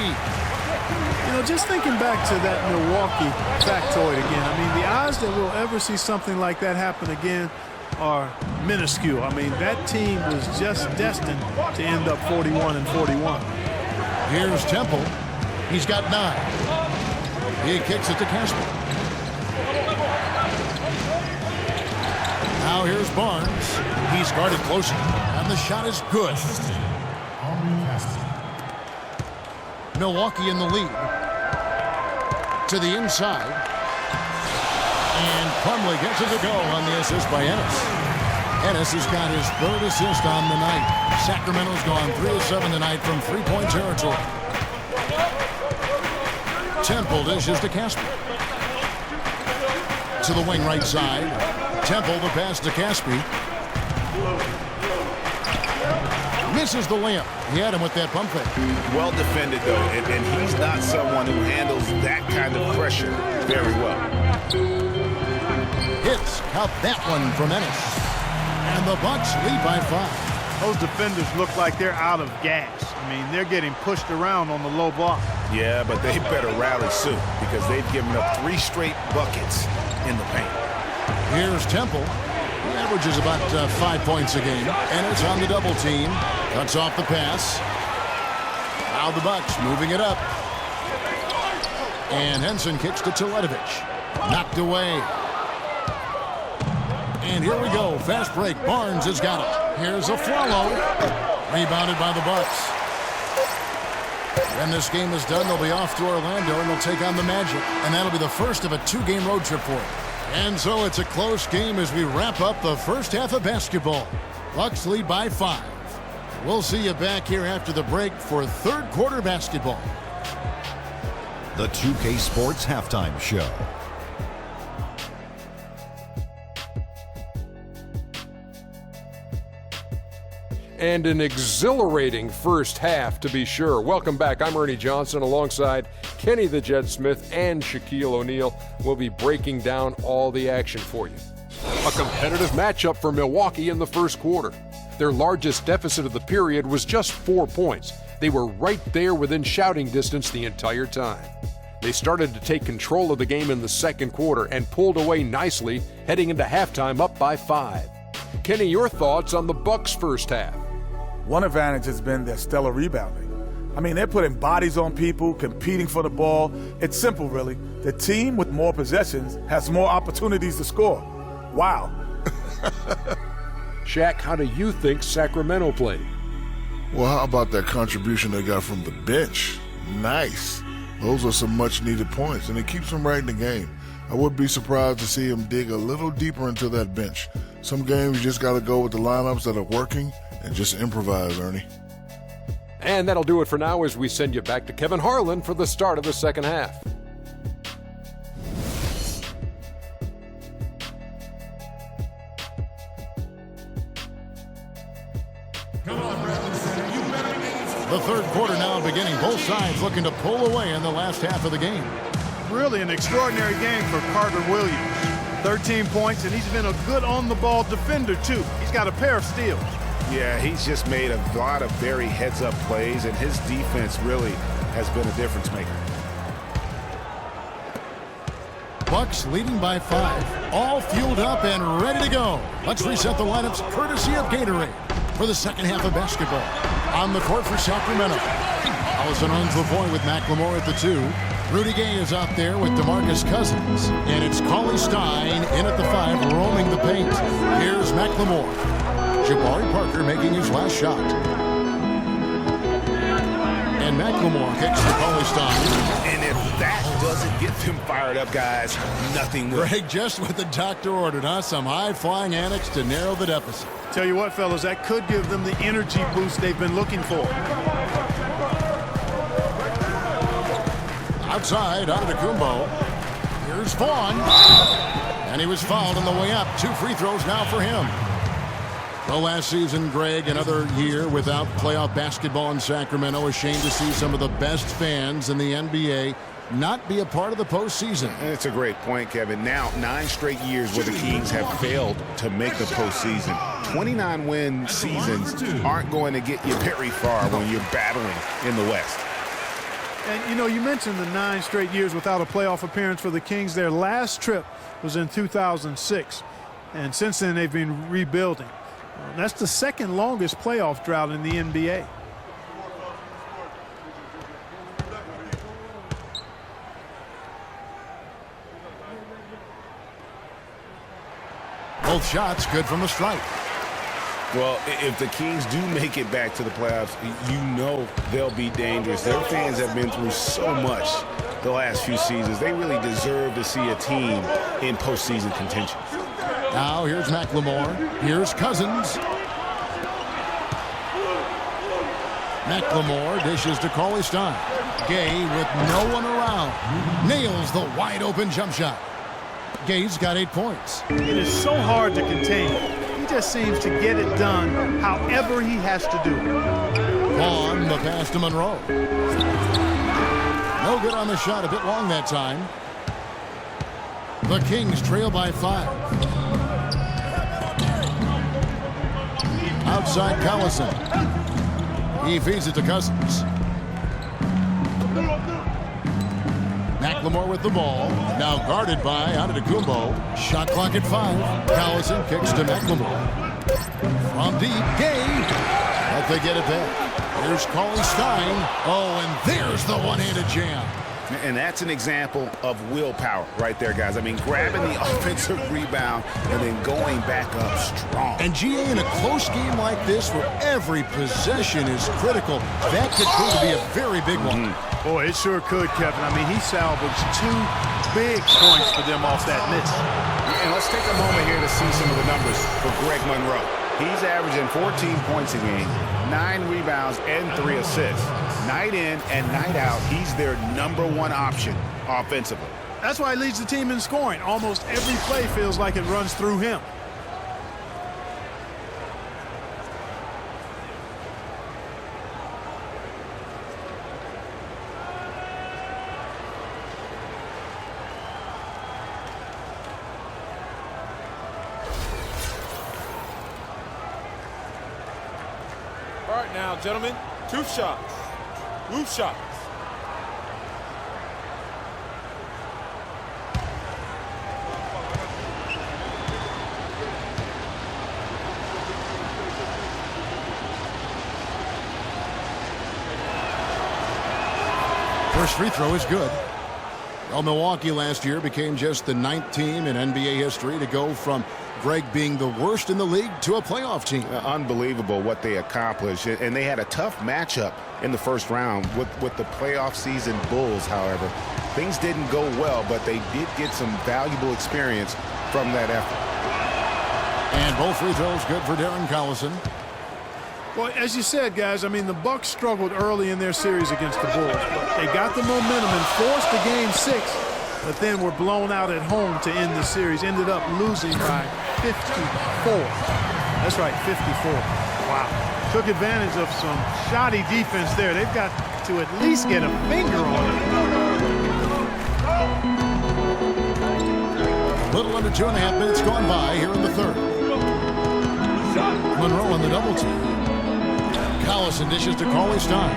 You know, just thinking back to that Milwaukee factoid again, I mean, the odds that we'll ever see something like that happen again are minuscule. I mean, that team was just destined to end up 41-41. Here's Temple. He's got 9. He kicks it to Casper. Now here's Barnes. He's guarded closely, and the shot is good. Milwaukee in the lead. To the inside. And Plumlee gets it to go on the assist by Ennis. Ennis has got his 3rd assist on the night. Sacramento's gone 3 of 7 tonight from 3-point territory. Temple dishes to Casper. To the wing right side. Temple the pass to Caspi. Misses the layup. He had him with that pump fake. Well defended, though, and he's not someone who handles that kind of pressure very well. Hits. Count that one from Ennis. And the Bucks lead by 5. Those defenders look like they're out of gas. I mean, they're getting pushed around on the low block. Yeah, but they better rally soon because they've given up 3 straight buckets in the paint. Here's Temple. He averages about 5 points a game. And it's on the double team. Cuts off the pass. Now the Bucks moving it up. And Henson kicks to Teletovic. Knocked away. And here we go. Fast break. Barnes has got it. Here's a follow. Rebounded by the Bucks. When this game is done, they'll be off to Orlando and they'll take on the Magic. And that'll be the first of a 2-game road trip for them. And so it's a close game as we wrap up the first half of basketball. Bucks lead by 5. We'll see you back here after the break for 3rd quarter basketball. The 2K Sports Halftime Show. And an exhilarating first half, to be sure. Welcome back. I'm Ernie Johnson alongside Kenny the Jet Smith and Shaquille O'Neal. We'll be breaking down all the action for you. A competitive matchup for Milwaukee in the first quarter. Their largest deficit of the period was just 4 points. They were right there within shouting distance the entire time. They started to take control of the game in the second quarter and pulled away nicely, heading into halftime up by 5. Kenny, your thoughts on the Bucks' first half? One advantage has been their stellar rebounding. I mean, they're putting bodies on people, competing for the ball. It's simple, really. The team with more possessions has more opportunities to score. Wow. Shaq, how do you think Sacramento played? Well, how about that contribution they got from the bench? Nice. Those are some much-needed points, and it keeps them right in the game. I would be surprised to see him dig a little deeper into that bench. Some games you just got to go with the lineups that are working and just improvise, Ernie. And that'll do it for now as we send you back to Kevin Harlan for the start of the second half. The third quarter now beginning. Both sides looking to pull away in the last half of the game. Really an extraordinary game for Carter Williams. 13 points, and he's been a good on-the-ball defender, too. He's got a pair of steals. Yeah, he's just made a lot of very heads-up plays, and his defense really has been a difference maker. Bucks leading by 5. All fueled up and ready to go. Let's reset the lineups courtesy of Gatorade for the second half of basketball. On the court for Sacramento, Allison runs the point with McLemore at the 2. Rudy Gay is out there with DeMarcus Cousins. And it's Cauley Stein in at the 5, roaming the paint. Here's McLemore. Jabari Parker making his last shot. And McLemore kicks to Cauley Stein. And if that doesn't get them fired up, guys, nothing will. Greg, just what the doctor ordered, huh? Some high-flying annex to narrow the deficit. Tell you what, fellas, that could give them the energy boost they've been looking for. Outside, Antetokounmpo. Here's Vaughn. And he was fouled on the way up. 2 free throws now for him. Well, last season, Greg, another year without playoff basketball in Sacramento. Ashamed to see some of the best fans in the NBA not be a part of the postseason. It's a great point, Kevin. Now, 9 straight years where the Kings have failed to make the postseason. 29-win seasons aren't going to get you very far when you're battling in the West. And, you know, you mentioned the 9 straight years without a playoff appearance for the Kings. Their last trip was in 2006. And since then, they've been rebuilding. That's the second longest playoff drought in the NBA. Both shots good from the stripe. Well, if the Kings do make it back to the playoffs, you know they'll be dangerous. Their fans have been through so much the last few seasons. They really deserve to see a team in postseason contention. Now here's McLemore. Here's Cousins. McLemore dishes to Cauley Stein. Gay with no one around. Nails the wide open jump shot. Gay's got 8 points. It is so hard to contain. He just seems to get it done however he has to do it. Vaughn, the pass to Monroe. No good on the shot, a bit long that time. The Kings trail by 5. Outside Collison. He feeds it to Cousins. McLemore with the ball. Now guarded by Antetokounmpo. Shot clock at 5. Collison kicks to McLemore. From deep, Gay. But they get it back. Here's Cauley Stein. Oh, and there's the one-handed jam. And that's an example of willpower right there, guys. I mean, grabbing the offensive rebound and then going back up strong. And GA, in a close game like this where every possession is critical, that could prove to be a very big one. Boy, it sure could, Kevin. I mean, he salvaged 2 big points for them off that miss. And let's take a moment here to see some of the numbers for Greg Monroe. He's averaging 14 points a game, 9 rebounds, and 3 assists. Night in and night out, he's their #1 option offensively. That's why he leads the team in scoring. Almost every play feels like it runs through him. All right now, gentlemen, 2 shots. Loose shots. First free throw is good. Well, Milwaukee last year became just the 9th team in NBA history to go from Greg being the worst in the league to a playoff team. Unbelievable what they accomplished. And they had a tough matchup in the first round with the playoff season Bulls, however. Things didn't go well, but they did get some valuable experience from that effort. And both free throws good for Darren Collison. Well, as you said, guys, I mean, the Bucks struggled early in their series against the Bulls. They got the momentum and forced the game 6, but then were blown out at home to end the series. Ended up losing by 54. That's right, 54. Wow. Took advantage of some shoddy defense there. They've got to at least get a finger on it. Little under 2.5 minutes gone by here in the third. Monroe on the double team. Collison dishes to Cauley Stein.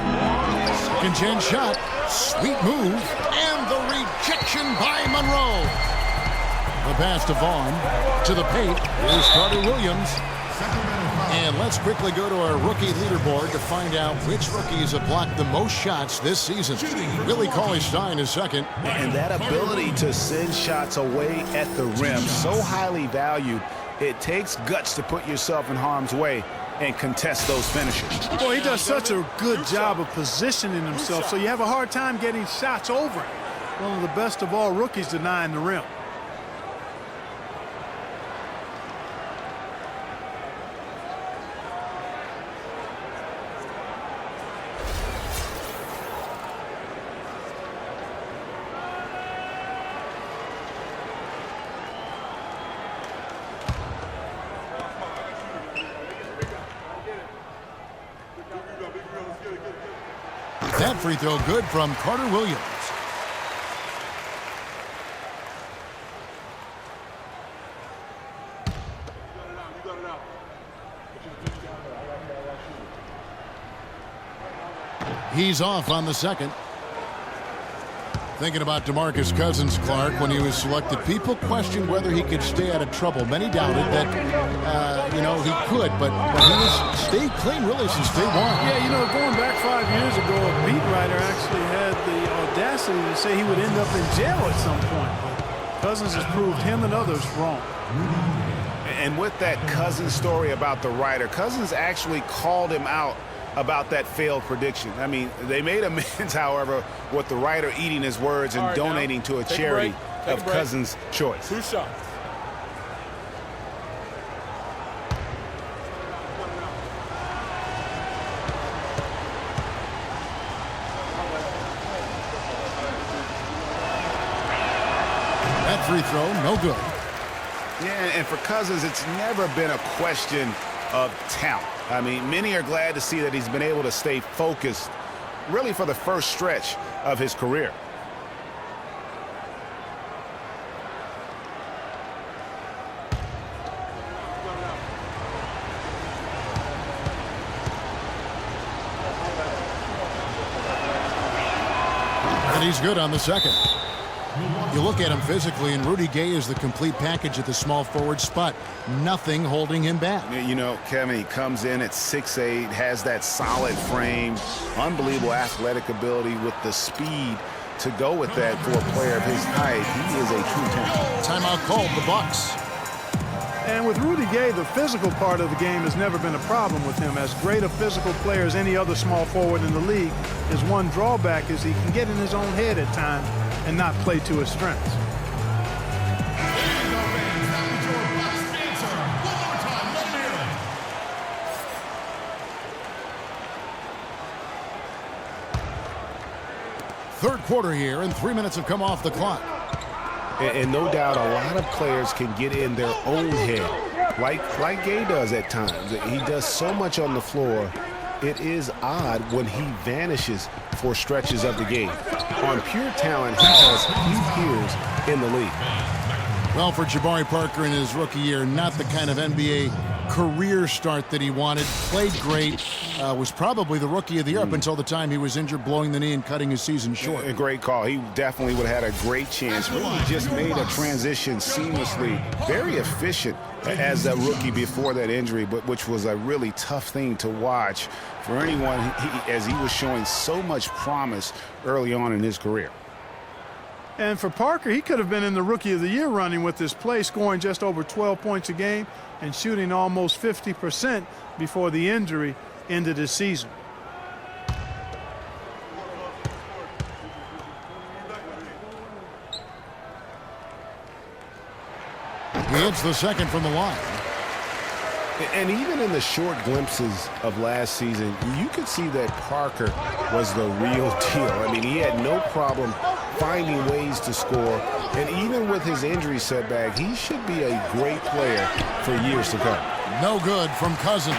Second chance shot. Sweet move. And the rejection by Monroe. The pass to Vaughn. To the paint is Carter Williams. And let's quickly go to our rookie leaderboard to find out which rookies have blocked the most shots this season. Willie Cauley-Stein is second. And that ability to send shots away at the rim, so highly valued, it takes guts to put yourself in harm's way and contest those finishes. Boy, he does such a good job of positioning himself, so you have a hard time getting shots over him. One of the best of all rookies denying the rim. That free throw good from Carter Williams. He's off on the second. Thinking about DeMarcus Cousins, Clark, when he was selected, people questioned whether he could stay out of trouble. Many doubted that, he could, but he has stayed clean really since day one. Yeah, going back 5 years ago, a beat writer actually had the audacity to say he would end up in jail at some point. But Cousins has proved him and others wrong. And with that Cousins story about the writer, Cousins actually called him out about that failed prediction. I mean, they made amends, however, with the writer eating his words and donating to a charity of Cousins' choice. 2 shots. That free throw, no good. Yeah, and for Cousins, it's never been a question of talent. I mean, many are glad to see that he's been able to stay focused really for the first stretch of his career. And he's good on the second. You look at him physically, and Rudy Gay is the complete package at the small forward spot. Nothing holding him back. Kevin, he comes in at 6'8", has that solid frame, unbelievable athletic ability with the speed to go with that for a player of his height. He is a true talent. Timeout called, the Bucks. And with Rudy Gay, the physical part of the game has never been a problem with him. As great a physical player as any other small forward in the league, his one drawback is he can get in his own head at times and not play to his strengths. Third quarter here, and 3 minutes have come off the clock. And no doubt a lot of players can get in their own head, like Gay does at times. He does so much on the floor. It is odd when he vanishes for stretches of the game. On pure talent, he has few peers in the league. Well, for Jabari Parker in his rookie year, not the kind of NBA career start that he wanted. Played great, was probably the rookie of the year up until the time he was injured, blowing the knee and cutting his season short. A great call. He definitely would have had a great chance. Really just made a transition seamlessly. Very efficient as a rookie before that injury, but which was a really tough thing to watch for anyone as he was showing so much promise early on in his career. And for Parker, he could have been in the Rookie of the Year running with this play, scoring just over 12 points a game and shooting almost 50% before the injury ended his season. He hits the second from the line. And even in the short glimpses of last season, you could see that Parker was the real deal. I mean, he had no problem finding ways to score. And even with his injury setback, he should be a great player for years to come. No good from Cousins.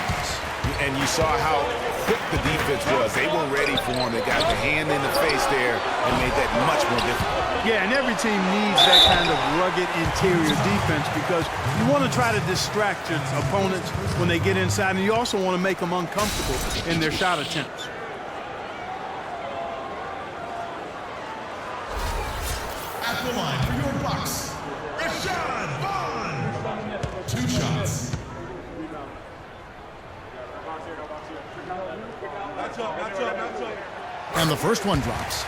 And you saw how quick the defense was. They were ready for him. They got the hand in the face there and made that much more difficult. Yeah, and every team needs that kind of rugged interior defense because you want to try to distract your opponents when they get inside, and you also want to make them uncomfortable in their shot attempts. At the line for your Bucks, Rashad Vaughn. 2 shots. And the first one drops.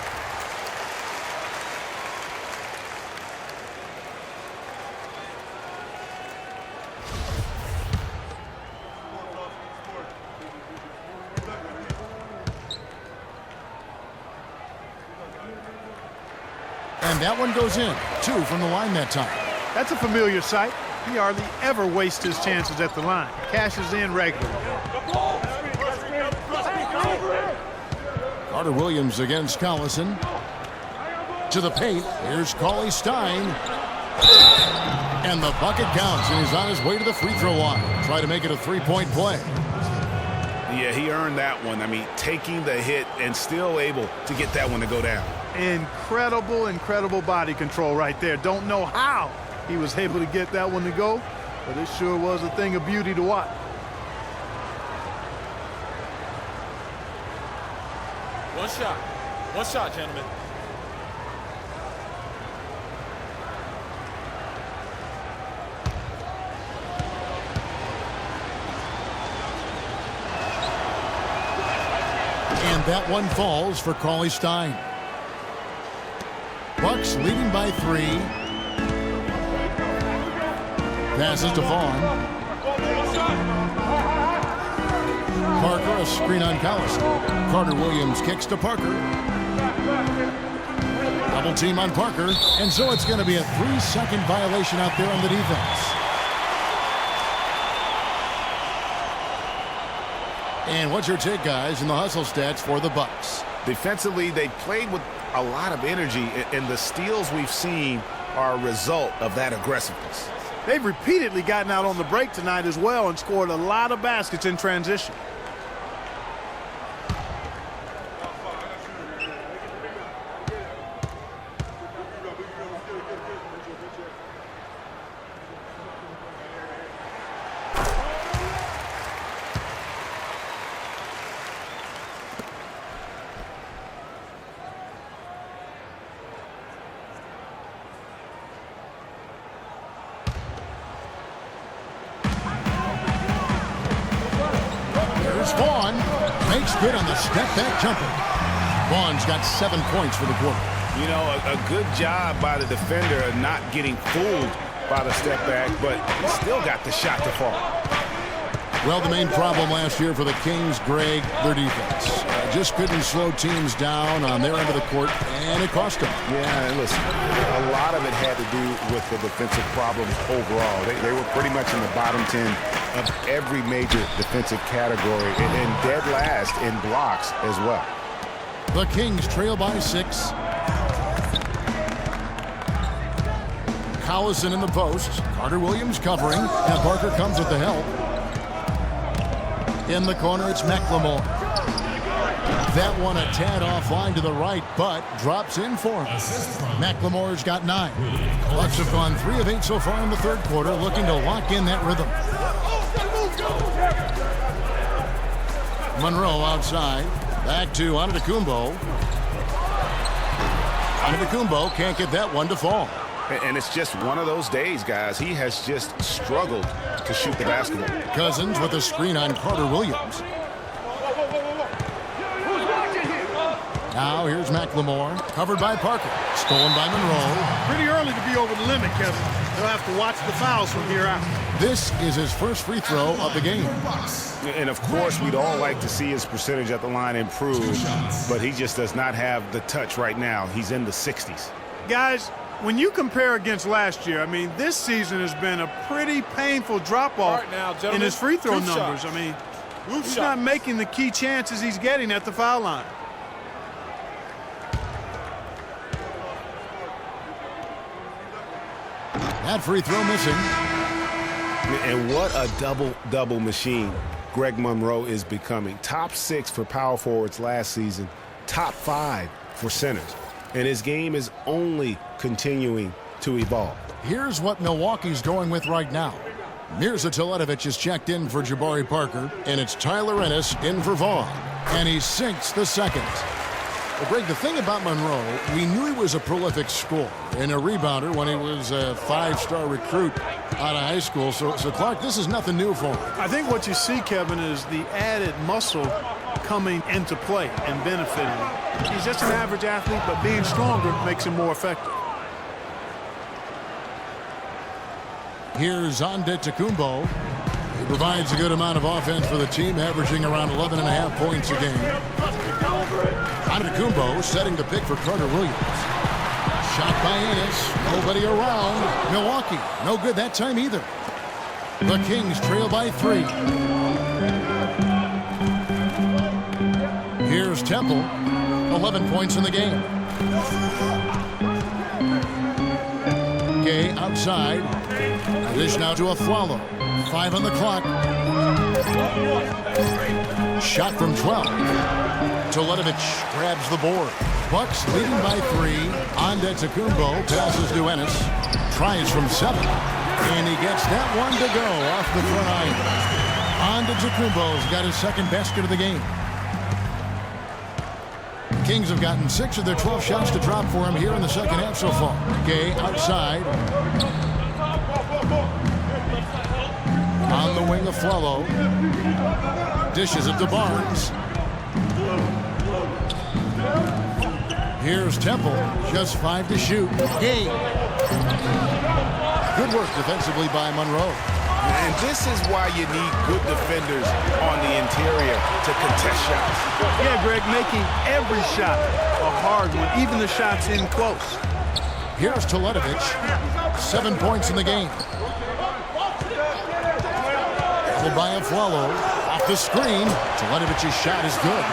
And that one goes in. 2 from the line that time. That's a familiar sight. He hardly ever wastes his chances at the line. Cashes in regularly. Carter Williams against Collison. To the paint. Here's Cauley Stein. And the bucket counts, and he's on his way to the free throw line. Try to make it a 3-point play. Yeah, he earned that one. I mean, taking the hit and still able to get that one to go down. Incredible, incredible body control right there. Don't know how he was able to get that one to go, but it sure was a thing of beauty to watch. One shot, gentlemen. And that one falls for Cauley Stein. Bucks leading by 3. Passes to Vaughn. Parker, a screen on Collison. Carter Williams kicks to Parker. Double team on Parker. And so it's going to be a 3-second violation out there on the defense. And what's your take, guys, in the hustle stats for the Bucks? Defensively, they played with a lot of energy, and the steals we've seen are a result of that aggressiveness. They've repeatedly gotten out on the break tonight as well and scored a lot of baskets in transition. Vaughn makes good on the step-back jumper. Vaughn's got 7 points for the quarter. You know, a good job by the defender of not getting fooled by the step back, but still got the shot to fall. Well, the main problem last year for the Kings, Greg, their defense. Just couldn't slow teams down on their end of the court, and it cost them. Yeah, and listen, a lot of it had to do with the defensive problems overall. They were pretty much in the bottom 10 of every major defensive category, and dead last in blocks as well. The Kings trail by 6. Collison in the post. Carter Williams covering, and Parker comes with the help. In the corner, it's McLemore. That one a tad offline to the right, but drops in for him. McLemore's got 9. Bucks have gone 3 of 8 so far in the third quarter, looking to lock in that rhythm. Monroe outside. Back to Antetokounmpo. Antetokounmpo can't get that one to fall. And it's just one of those days, guys. He has just struggled to shoot the basketball. Cousins with a screen on Carter Williams. Now here's McLemore, covered by Parker. Stolen by Monroe. Pretty early to be over the limit, Kevin. He'll have to watch the fouls from here out. This is his first free throw of the game. And, of course, we'd all like to see his percentage at the line improve, but he just does not have the touch right now. He's in the 60s. Guys, when you compare against last year, I mean, this season has been a pretty painful drop-off in his free throw numbers. I mean, he's not making the key chances he's getting at the foul line. That free throw missing. And what a double-double machine. Greg Monroe is becoming. Top 6 for power forwards last season, top 5 for centers. And his game is only continuing to evolve. Here's what Milwaukee's going with right now. Mirza Teletovic is checked in for Jabari Parker, and it's Tyler Ennis in for Vaughn. And he sinks the second. Well, Greg, the thing about Monroe, we knew he was a prolific scorer and a rebounder when he was a 5-star recruit out of high school. So Clark, this is nothing new for him. I think what you see, Kevin, is the added muscle coming into play and benefiting him. He's just an average athlete, but being stronger makes him more effective. Here's Antetokounmpo. He provides a good amount of offense for the team, averaging around 11.5 points a game. Antetokounmpo setting the pick for Carter Williams. Shot by Ennis. Nobody around. Milwaukee, no good that time either. The Kings trail by 3. Here's Temple. 11 points in the game. Gay outside. Dish now to Aflalo. 5 on the clock. Shot from 12. Teletovic grabs the board. Bucks leading by 3. Antetokounmpo passes to Ennis. Tries from 7. And he gets that one to go off the front iron. Antetokounmpo's got his second basket of the game. Kings have gotten 6 of their 12 shots to drop for him here in the second half so far. Gay outside. On the wing of Aflalo. Dishes it to Barnes. Here's Temple. Just 5 to shoot. Gay. Good work defensively by Monroe. And this is why you need good defenders on the interior to contest shots. Yeah, Greg, making every shot a hard one, even the shots in close. Here's Teletovic. 7 points in the game. Held by Aflalo. Off the screen. Teletovic's shot is good.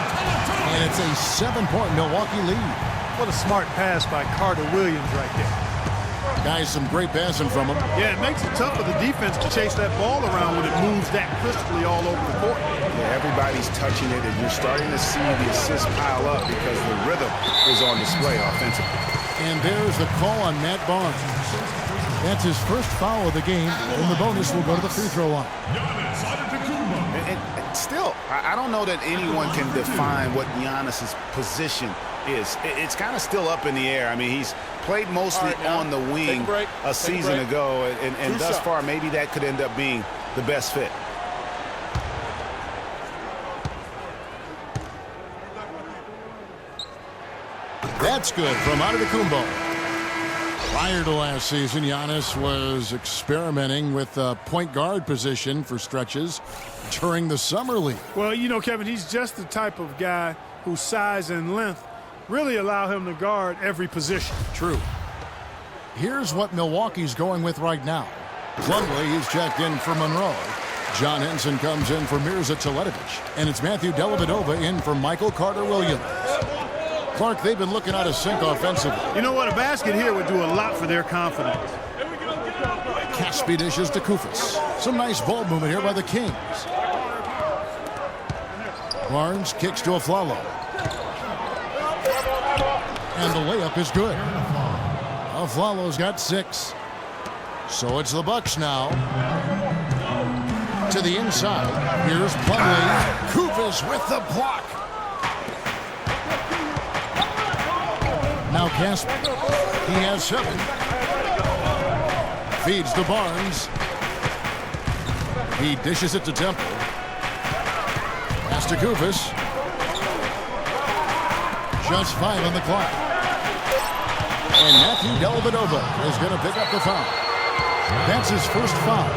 And it's a 7-point Milwaukee lead. What a smart pass by Carter Williams right there. Guys, some great passing from him. Yeah, it makes it tough for the defense to chase that ball around when it moves that crisply all over the court. Yeah, everybody's touching it, and you're starting to see the assists pile up because the rhythm is on display offensively. And there's the call on Matt Barnes. That's his first foul of the game, and the bonus will go to the free throw line. And still, I don't know that anyone can define what Giannis's position is. It's kind of still up in the air. I mean, he's played mostly on the wing a season ago, and thus far, maybe that could end up being the best fit. That's good from Antetokounmpo. Prior to last season, Giannis was experimenting with the point guard position for stretches during the summer league. Well, you know, Kevin, he's just the type of guy whose size and length really allow him to guard every position. True. Here's what Milwaukee's going with right now. Plumlee is checked in for Monroe. John Henson comes in for Mirza Teletovic. And it's Matthew Dellavedova in for Michael Carter-Williams. Clark, they've been looking out of sync offensively. You know what? A basket here would do a lot for their confidence. Caspi dishes to Kufis. Some nice ball movement here by the Kings. Barnes kicks to Aflalo. And the layup is good. Aflalo's got 6. So it's the Bucks now. To the inside. Here's Plumlee. Kufis with the block. Now Caspi. He has 7. Feeds to Barnes. He dishes it to Temple. Pass to Kufis. Just 5 on the clock. And Matthew Dellavedova is going to pick up the foul. That's his first foul.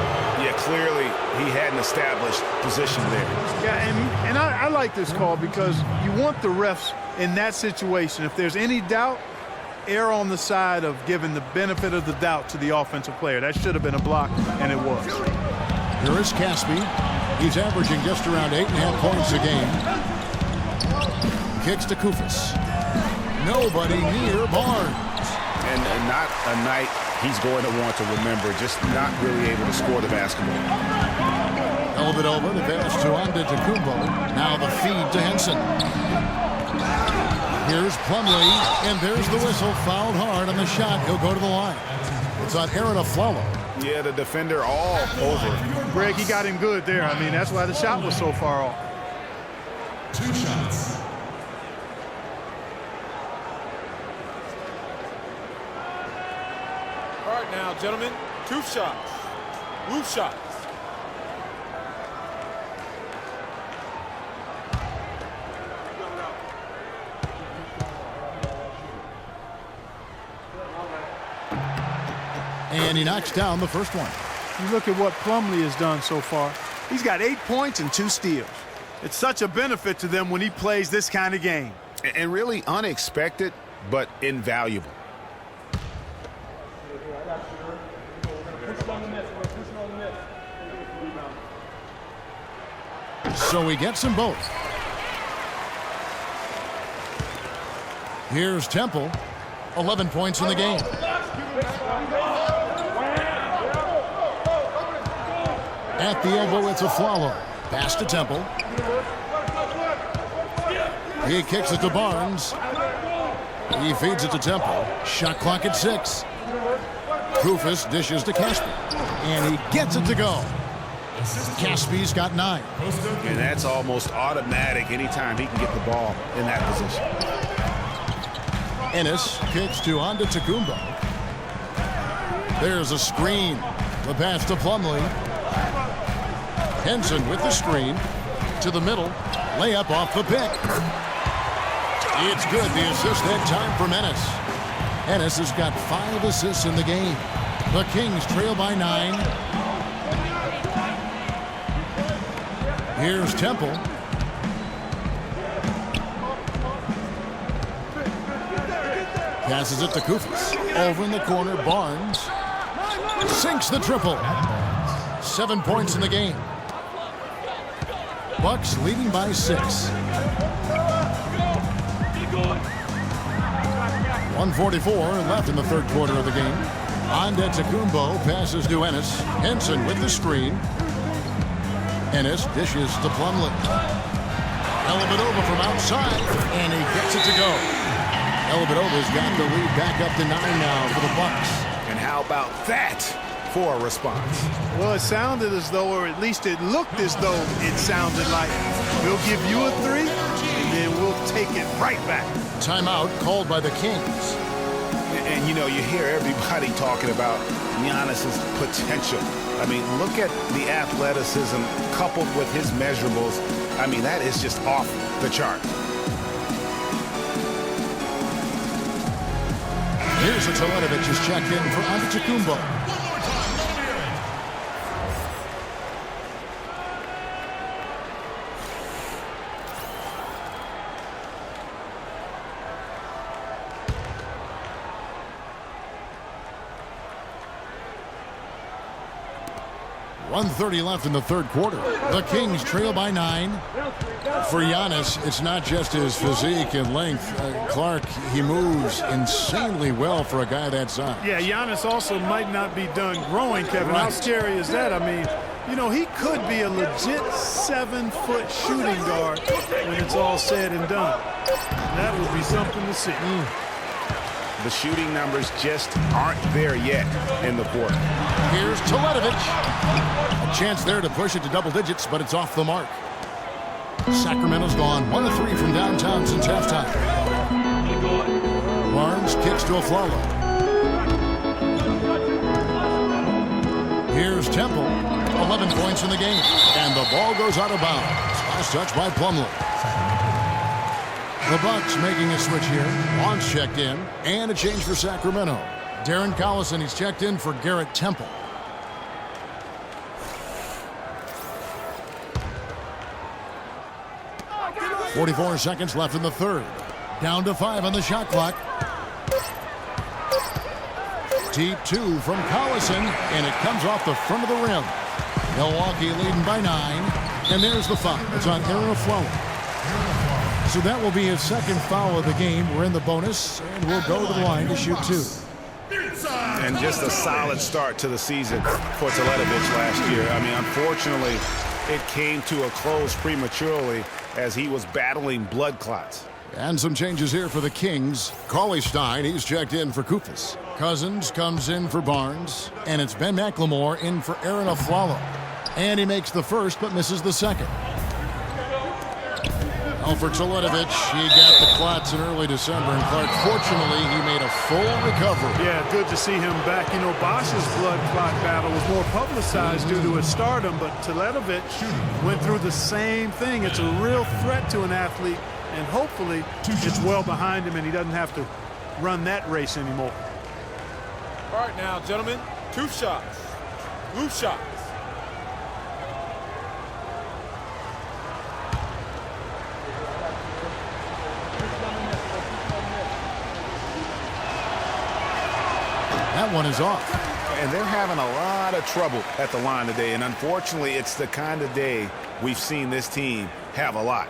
Yeah, clearly he had an established position there. Yeah, and I like this call because you want the refs in that situation. If there's any doubt, err on the side of giving the benefit of the doubt to the offensive player. That should have been a block, and it was. Here is Caspi. He's averaging just around 8.5 points a game. Kicks to Kufis. Nobody near Barnes. And not a night he's going to want to remember, just not really able to score the basketball. Dellavedova, the pass to Antetokounmpo. Now the feed to Henson. Here's Plumlee, and there's the whistle. Fouled hard on the shot. He'll go to the line. It's on Aaron Aflalo. Yeah, the defender all over. Greg, he got him good there. I mean, that's why the shot was so far off. 2 shots. All right now, gentlemen, 2 shots. Roof shots. And he knocks down the first one. You look at what Plumlee has done so far. He's got 8 points and 2 steals. It's such a benefit to them when he plays this kind of game. And really unexpected, but invaluable. So he gets them both. Here's Temple. 11 points in the game. At the elbow, it's Aflalo. Pass to Temple. He kicks it to Barnes. He feeds it to Temple. Shot clock at 6. Koufos dishes to Caspi. And he gets it to go. Caspi's got 9. And that's almost automatic anytime he can get the ball in that position. Ennis kicks to Antetokounmpo. There's a screen. The pass to Plumlee. Henson with the screen. To the middle. Layup off the pick. It's good. The assist that time from Ennis. Ennis has got 5 assists in the game. The Kings trail by 9. Here's Temple. Passes it to Koufos. Over in the corner, Barnes. Sinks the triple. 7 points in the game. Bucks leading by 6. 1:44 left in the third quarter of the game. Antetokounmpo passes to Ennis. Henson with the screen. Ennis dishes to Plumlee. Dellavedova from outside, and he gets it to go. Dellavedova's got the lead back up to 9 now for the Bucks. And how about that for a response? Well, it sounded as though, or at least it looked as though it sounded like, we'll give you a 3, and then we'll take it right back. Timeout called by the Kings. And you know, you hear everybody talking about Giannis's potential. I mean, look at the athleticism coupled with his measurables. I mean, that is just off the chart. Here's a Teletovic is checked in for Antetokounmpo. .130 left in the third quarter. The Kings trail by 9. For Giannis, it's not just his physique and length. Clark, he moves insanely well for a guy that size. Yeah, Giannis also might not be done growing, Kevin. Right. How scary is that? I mean, you know, he could be a legit 7-foot shooting guard when it's all said and done. That would be something to see. The shooting numbers just aren't there yet in the quarter. Here's Teletovic. A chance there to push it to double digits, but it's off the mark. Sacramento's gone 1 of 3 from downtown since halftime. Barnes kicks to Aflalo. Here's Temple. 11 points in the game. And the ball goes out of bounds. Last touch by Plumlee. The Bucks making a switch here. Barnes checked in. And a change for Sacramento. Darren Collison, he's checked in for Garrett Temple. .44 seconds left in the third. Down to 5 on the shot clock. Deep 2 from Collison, and it comes off the front of the rim. Milwaukee leading by 9, and there's the foul. It's on Aaron Aflalo. So that will be his second foul of the game. We're in the bonus, and we'll go to the line to shoot 2. And just a solid start to the season for Teletovic last year. I mean, unfortunately, it came to a close prematurely as he was battling blood clots. And some changes here for the Kings. Cauley Stein, he's checked in for Koufos. Cousins comes in for Barnes. And it's Ben McLemore in for Aaron Aflalo. And he makes the first but misses the second. For Teletovic, he got the clots in early December, and Clark, fortunately, he made a full recovery. Yeah, good to see him back. You know, Bosch's blood clot battle was more publicized due to his stardom, but Teletovic went through the same thing. It's a real threat to an athlete, and hopefully it's well behind him and he doesn't have to run that race anymore. All right now, gentlemen, 2 shots. Loose shots. That one is off. And they're having a lot of trouble at the line today, and unfortunately, it's the kind of day we've seen this team have a lot.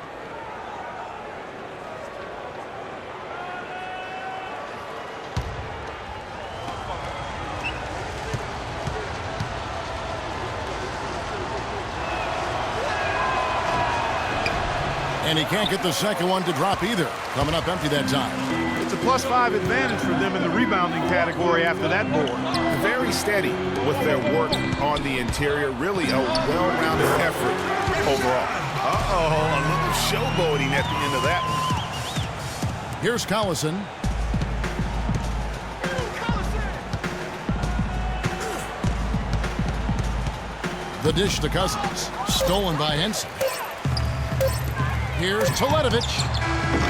And he can't get the second one to drop either. Coming up empty that time. It's a +5 advantage for them in the rebounding category after that board. Very steady with their work on the interior. Really a well-rounded effort overall. Uh-oh, a little showboating at the end of that one. Here's Collison. The dish to Cousins. Stolen by Henson. Here's Teletovic.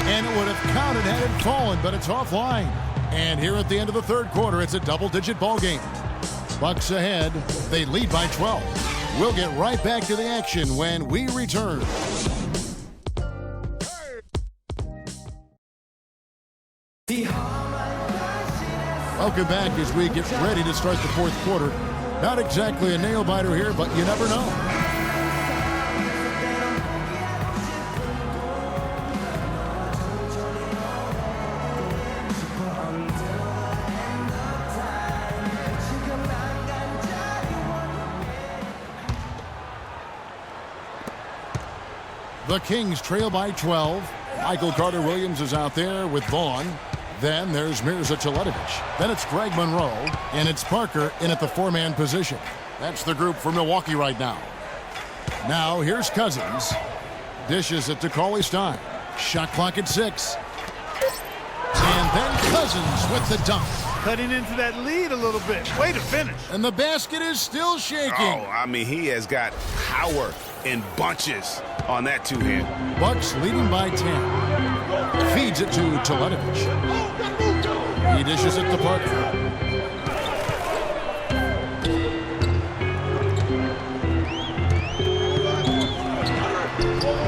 And it would have counted had it fallen, but it's offline. And here at the end of the third quarter, it's a double-digit ball game. Bucks ahead. They lead by 12. We'll get right back to the action when we return. Welcome back as we get ready to start the fourth quarter. Not exactly a nail-biter here, but you never know. The Kings trail by 12. Michael Carter-Williams is out there with Vaughn. Then there's Mirza Teletovic. Then it's Greg Monroe. And it's Parker in at the 4-man position. That's the group for Milwaukee right now. Now here's Cousins. Dishes it to Cauley Stein. Shot clock at 6. And then Cousins with the dunk. Cutting into that lead a little bit. Way to finish. And the basket is still shaking. Oh, I mean, he has got power in bunches on that two-hand. Bucks leading by 10. Feeds it to Teletovic. He dishes it to Parker.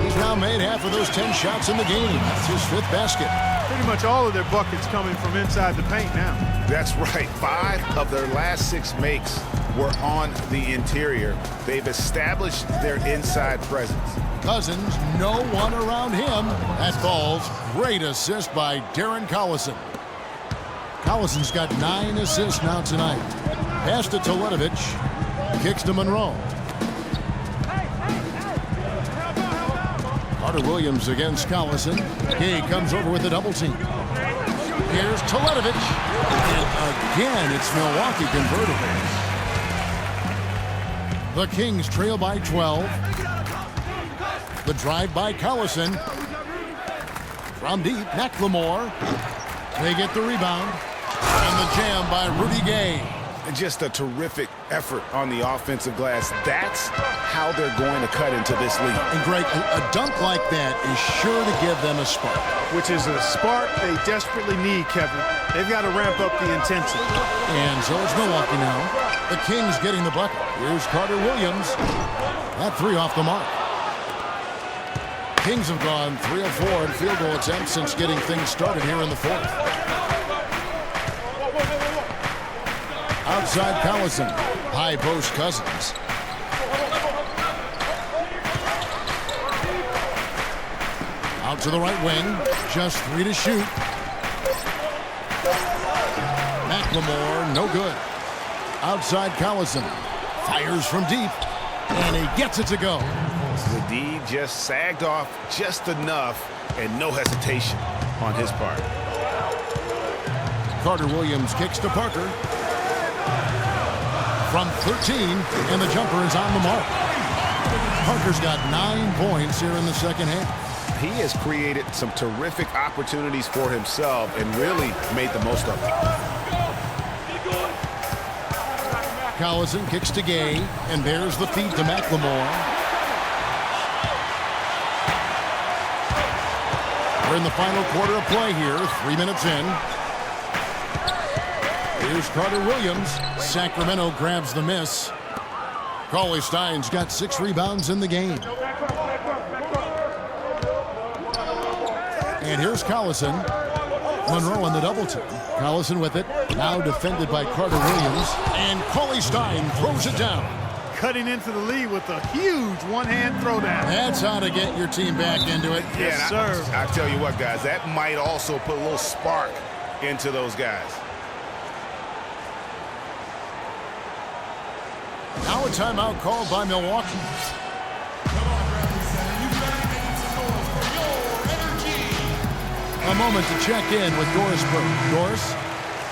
He's now made half of those 10 shots in the game. That's his 5th basket. Pretty much all of their buckets coming from inside the paint now. That's right. 5 of their last 6 makes were on the interior. They've established their inside presence. Cousins, no one around him. That falls. Great assist by Darren Collison. Collison's got 9 assists now tonight. Pass to Teletovic. Kicks to Monroe. Carter-Williams against Collison. He comes over with a double team. Here's Teletovic. And again, it's Milwaukee converting. The Kings trail by 12. The drive by Collison. From deep, McLemore. They get the rebound. And the jam by Rudy Gay. Just a terrific effort on the offensive glass. That's how they're going to cut into this league. And Greg, a dunk like that is sure to give them a spark. Which is a spark they desperately need, Kevin. They've got to ramp up the intensity. And so it's Milwaukee now. The Kings getting the bucket. Here's Carter-Williams. That 3 off the mark. Kings have gone 3 of 4 in field goal attempts since getting things started here in the fourth. Outside Collison. High post Cousins. Out to the right wing. Just 3 to shoot. McLemore, no good. Outside Collison. Fires from deep. And he gets it to go. The D just sagged off just enough, and no hesitation on his part. Carter Williams kicks to Parker. From 13, and the jumper is on the mark. Parker's got 9 points here in the second half. He has created some terrific opportunities for himself and really made the most of it. Collison kicks to Gay, and there's the feed to McLemore. We're in the final quarter of play here, 3 minutes in. Here's Carter Williams. Sacramento grabs the miss. Cauley-Stein's got 6 rebounds in the game. And here's Collison. Monroe on the double team. Collison with it. Now defended by Carter Williams. And Cauley-Stein throws it down. Cutting into the lead with a huge one-hand throwdown. That's how to get your team back into it. Yes, sir. I tell you what, guys, that might also put a little spark into those guys. Now a timeout called by Milwaukee. Come on, Bradley Center. You better make some noise for your energy. A moment to check in with Doris Burke. Doris?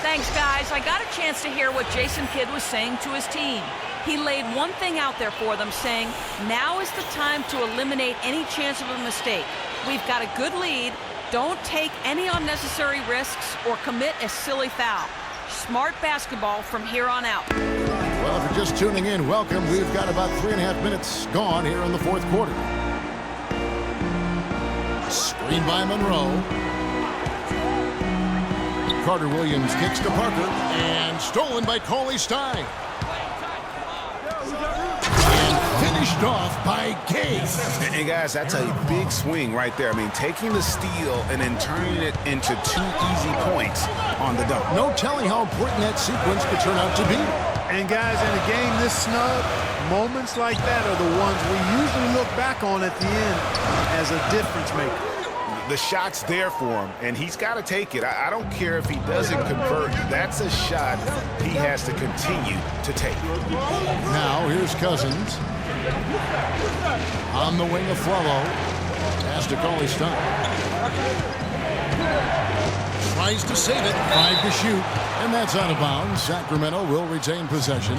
Thanks, guys. I got a chance to hear what Jason Kidd was saying to his team. He laid one thing out there for them, saying, now is the time to eliminate any chance of a mistake. We've got a good lead. Don't take any unnecessary risks or commit a silly foul. Smart basketball from here on out. Well, if you're just tuning in, welcome. We've got about 3.5 minutes gone here in the fourth quarter. Screen by Monroe. Carter Williams kicks to Parker, and stolen by Cauley-Stein. And finished off by Gay. And guys, that's a big swing right there. I mean, taking the steal and then turning it into 2 easy points on the dunk. No telling how important that sequence could turn out to be. And guys, in a game this snug, moments like that are the ones we usually look back on at the end as a difference maker. The shot's there for him, and he's got to take it. I don't care if he doesn't convert. That's a shot he has to continue to take. Now, here's Cousins. On the wing of Flalo. Pass to Cauley-Stein. Tries to save it. 5 to shoot. And that's out of bounds. Sacramento will retain possession.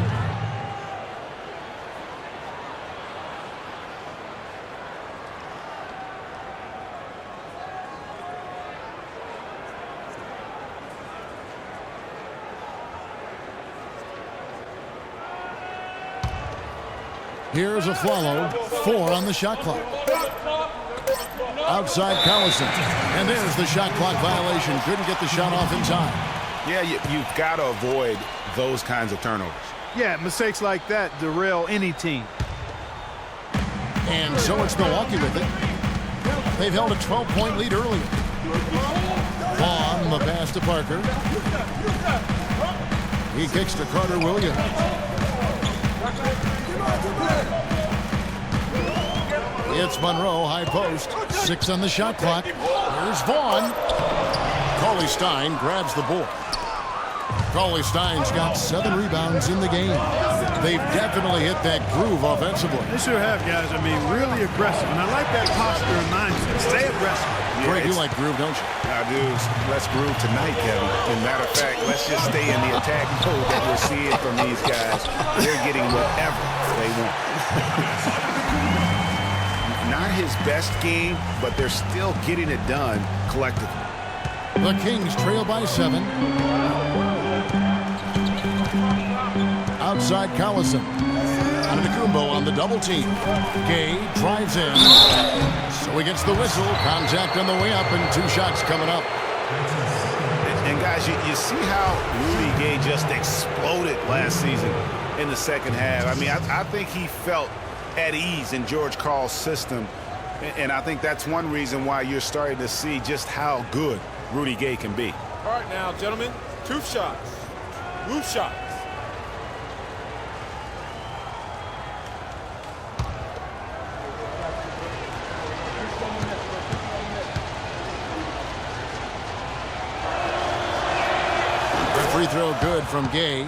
Here's a Flalo. 4 on the shot clock. Outside Collison. And there's the shot clock violation. Couldn't get the shot off in time. Yeah, you've got to avoid those kinds of turnovers. Yeah, mistakes like that derail any team. And so it's Milwaukee with it. They've held a 12-point lead earlier. Vaughn, the pass to Parker. He kicks to Carter Williams. It's Monroe, high post. 6 on the shot clock. Here's Vaughn. Cauley-Stein grabs the board. Cauley-Stein's got 7 rebounds in the game. They've definitely hit that groove offensively. They sure have, guys. I mean, really aggressive. And I like that posture and mindset. Stay aggressive. Greg, you like groove, don't you? I do. Let's groove tonight, Kevin. As a matter of fact, let's just stay in the attack mode that we're seeing from these guys. They're getting whatever they want. Not his best game, but they're still getting it done collectively. The Kings trail by 7. Outside Collison. Antetokounmpo on the double team. Gay drives in. So he gets the whistle. Contact on the way up and 2 shots coming up. And guys, you see how Rudy Gay just exploded last season in the second half. I mean, I think he felt at ease in George Karl's system. And I think that's one reason why you're starting to see just how good Rudy Gay can be. All right now, gentlemen, 2 shots. Roof shots. The free throw good from Gay.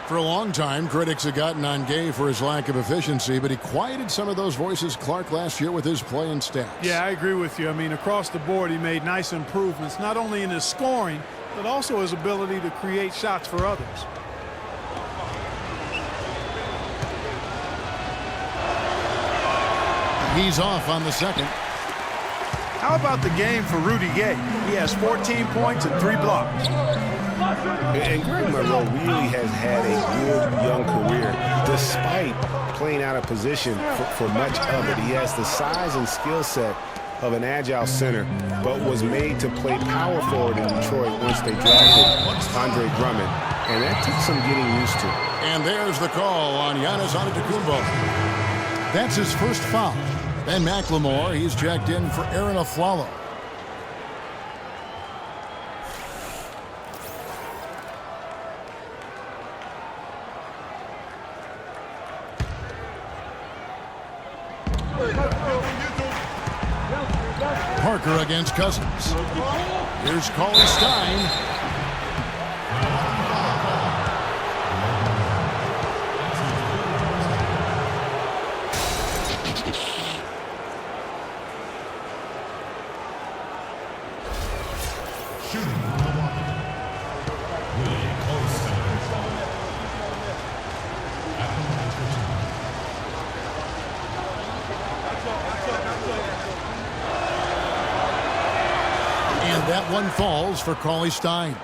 For a long time, critics have gotten on Gay for his lack of efficiency, but he quieted some of those voices, Clark, last year with his play and stats. Yeah, I agree with you. I mean, across the board, he made nice improvements, not only in his scoring, but also his ability to create shots for others. He's off on the second. How about the game for Rudy Gay? He has 14 points and 3 blocks. And Greg Monroe really has had a good young career despite playing out of position for much of it. He has the size and skill set of an agile center, but was made to play power forward in Detroit once they drafted Andre Drummond, and that took some getting used to. And there's the call on Giannis Antetokounmpo. That's his first foul. Ben McLemore, he's checked in for Aaron Aflalo. Parker against Cousins. Here's Cauley Stein. That one falls for Cauley Stein.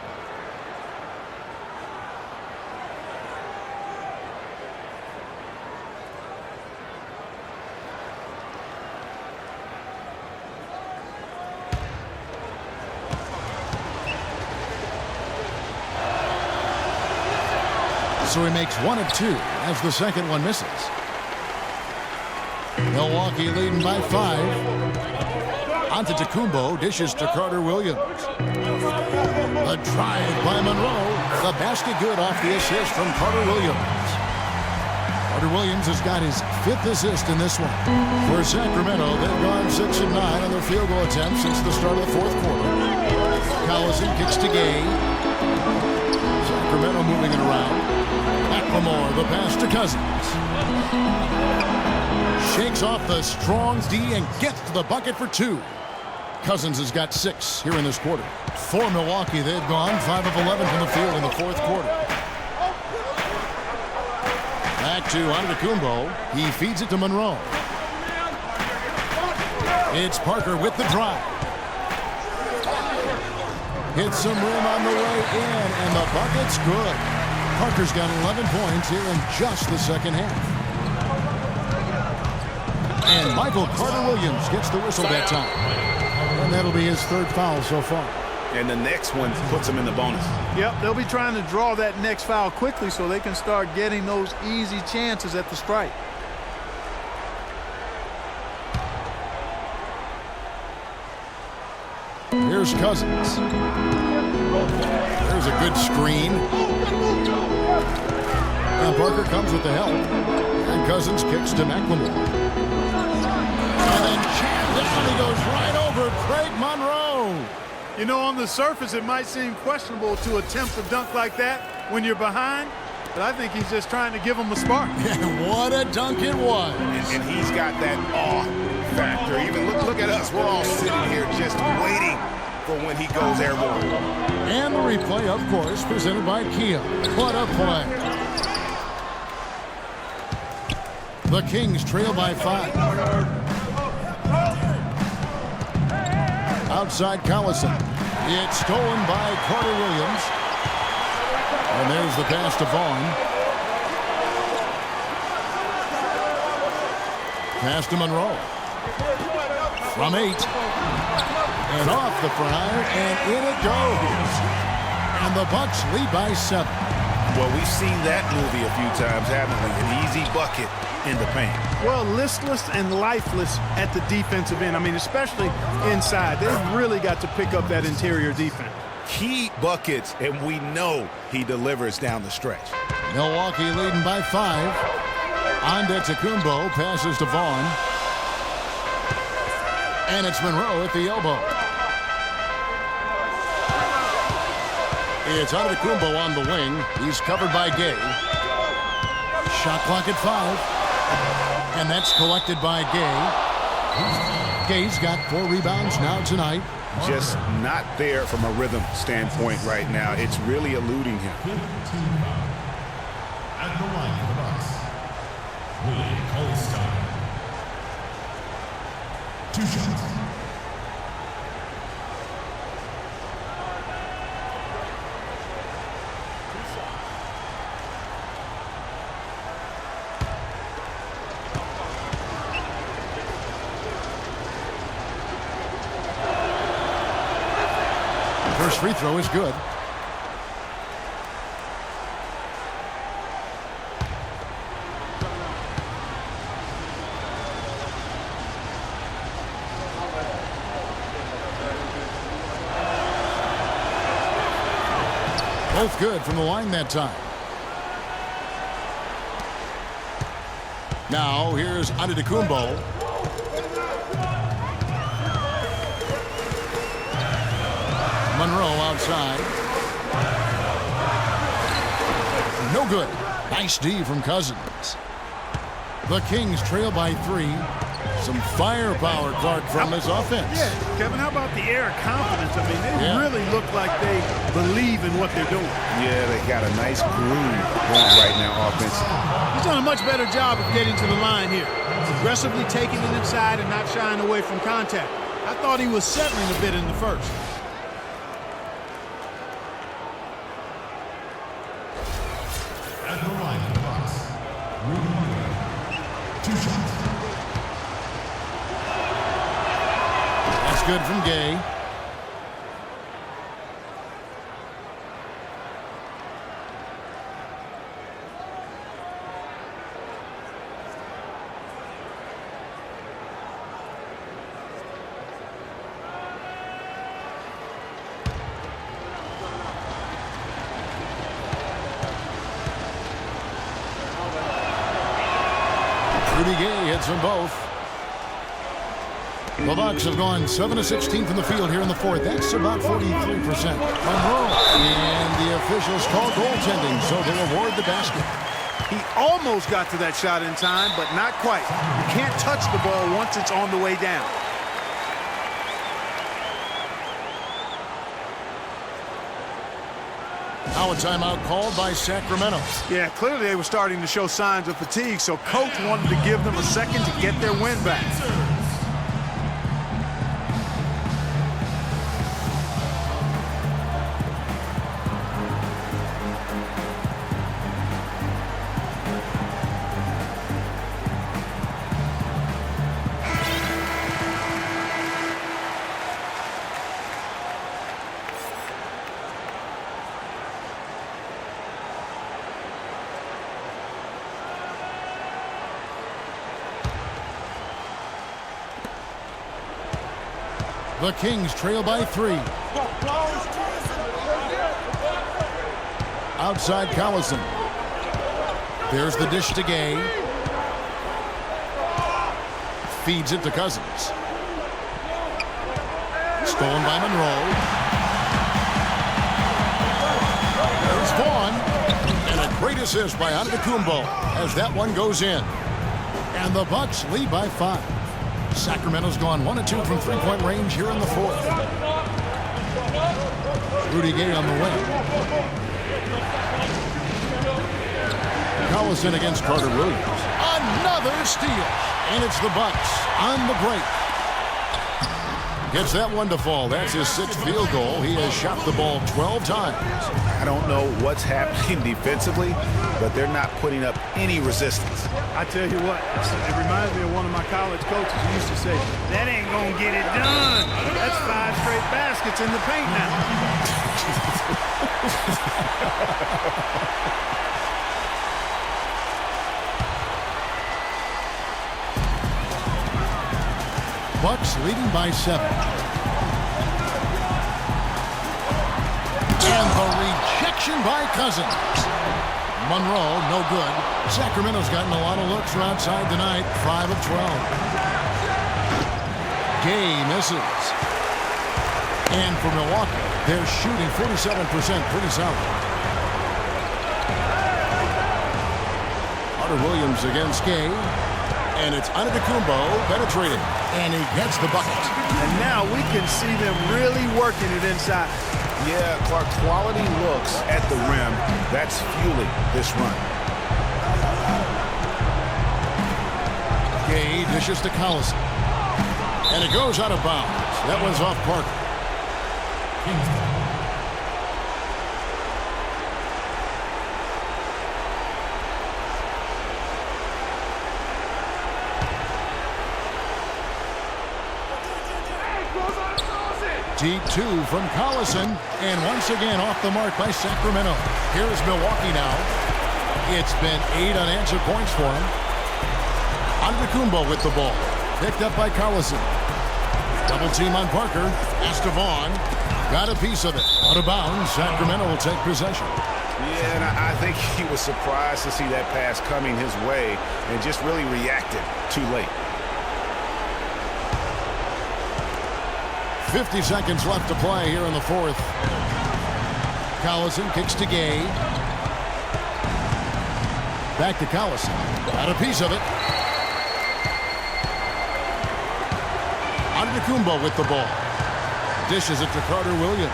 So he makes 1 of 2 as the second one misses. Milwaukee leading by 5. Antetokounmpo dishes to Carter Williams. A drive by Monroe. The basket good off the assist from Carter Williams. Carter Williams has got his 5th assist in this one. For Sacramento, they've gone 6 of 9 on their field goal attempts since the start of the 4th quarter. Collison kicks to Gay. Sacramento moving it around. McLemore, the pass to Cousins. Shakes off the strong D and gets to the bucket for 2. Cousins has got 6 here in this quarter. For Milwaukee, they've gone 5 of 11 from the field in the 4th quarter. Back to Antetokounmpo. He feeds it to Monroe. It's Parker with the drive. Hits some rim on the way in, and the bucket's good. Parker's got 11 points here in just the second half. And Michael Carter-Williams gets the whistle that time. And that'll be his 3rd foul so far. And the next one puts him in the bonus. Yep, they'll be trying to draw that next foul quickly so they can start getting those easy chances at the stripe. Here's Cousins. There's a good screen. Now Parker comes with the help. And Cousins kicks to McLemore. And then jammed down. He goes right over Craig Monroe. You know, on the surface, it might seem questionable to attempt a dunk like that when you're behind, but I think he's just trying to give him a spark. And what a dunk it was. And he's got that awe factor. Even look at us. We're all sitting here just waiting for when he goes airborne. And the replay, of course, presented by Kia. What a play. The Kings trail by 5. Outside Collison. It's stolen by Carter Williams. And there's the pass to Vaughn. Pass to Monroe. From 8. And off the front, and in it goes. And the Bucks lead by 7. Well, we've seen that movie a few times, haven't we? An easy bucket in the paint. Well, listless and lifeless at the defensive end. I mean, especially inside. They've really got to pick up that interior defense. Key buckets, and we know he delivers down the stretch. Milwaukee leading by 5. Antetokounmpo passes to Vaughn. And it's Monroe at the elbow. It's Antetokounmpo on the wing. He's covered by Gay. Shot clock at 5. And that's collected by Gay. Gay's got 4 rebounds now tonight. Just not there from a rhythm standpoint right now. It's really eluding him. At the line for the Bucks, Willie Cauley-Stein. 2 shots. First free throw is good. Both good from the line that time. Now here's Antetokounmpo. Monroe outside. No good. Nice D from Cousins. The Kings trail by 3. Some firepower, Clark, from this offense. Yeah, Kevin, how about the air of confidence? I mean, they really look like they believe in what they're doing. Yeah, they got a nice groove going right now offensively. He's done a much better job of getting to the line here. Aggressively taking it inside and not shying away from contact. I thought he was settling a bit in the first. At the line for the Bucks, Rudy. 2 shots. That's good from Gay. Rudy Gay hits them both. The Bucks have gone 7 of 16 from the field here in the fourth. That's about 43%. Monroe. And the officials call goaltending, so they award the basket. He almost got to that shot in time, but not quite. You can't touch the ball once it's on the way down. Now a timeout called by Sacramento. Yeah, clearly they were starting to show signs of fatigue, so coach wanted to give them a second to get their win back. The Kings trail by 3. Outside Collison. There's the dish to Gay. Feeds it to Cousins. Stolen by Monroe. There's Vaughn. And a great assist by Antetokounmpo as that one goes in. And the Bucks lead by 5. Sacramento's gone 1 of 2 from 3-point range here in the fourth. Rudy Gay on the wing. Collison against Carter Williams. Another steal. And it's the Bucks on the break. Gets that one to fall. That's his 6th field goal. He has shot the ball 12 times. I don't know what's happening defensively, but they're not putting up any resistance. I tell you what, it reminds me of one of my college coaches who used to say, that ain't gonna get it done. That's 5 straight baskets in the paint now. Bucks leading by 7. And the rejection by Cousins. Monroe, no good. Sacramento's gotten a lot of looks from outside tonight. 5 of 12. Gay misses. And for Milwaukee, They're shooting 47%, pretty solid. Carter Williams against Gay. And it's Antetokounmpo penetrating. And he gets the bucket. And now we can see them really working it inside. Yeah, Clark, quality looks at the rim. That's fueling this run. Gay dishes to Collison. And it goes out of bounds. That one's off Parker. Deep two from Collison, and once again off the mark by Sacramento. Here's Milwaukee now. It's been 8 unanswered points for him. Antetokounmpo with the ball. Picked up by Collison. Double team on Parker. Estevan got a piece of it. Out of bounds. Sacramento will take possession. Yeah, and I think he was surprised to see that pass coming his way and just really reacted too late. 50 seconds left to play here in the fourth. Collison kicks to Gay. Back to Collison. Got a piece of it. Antetokounmpo with the ball. Dishes it to Carter Williams.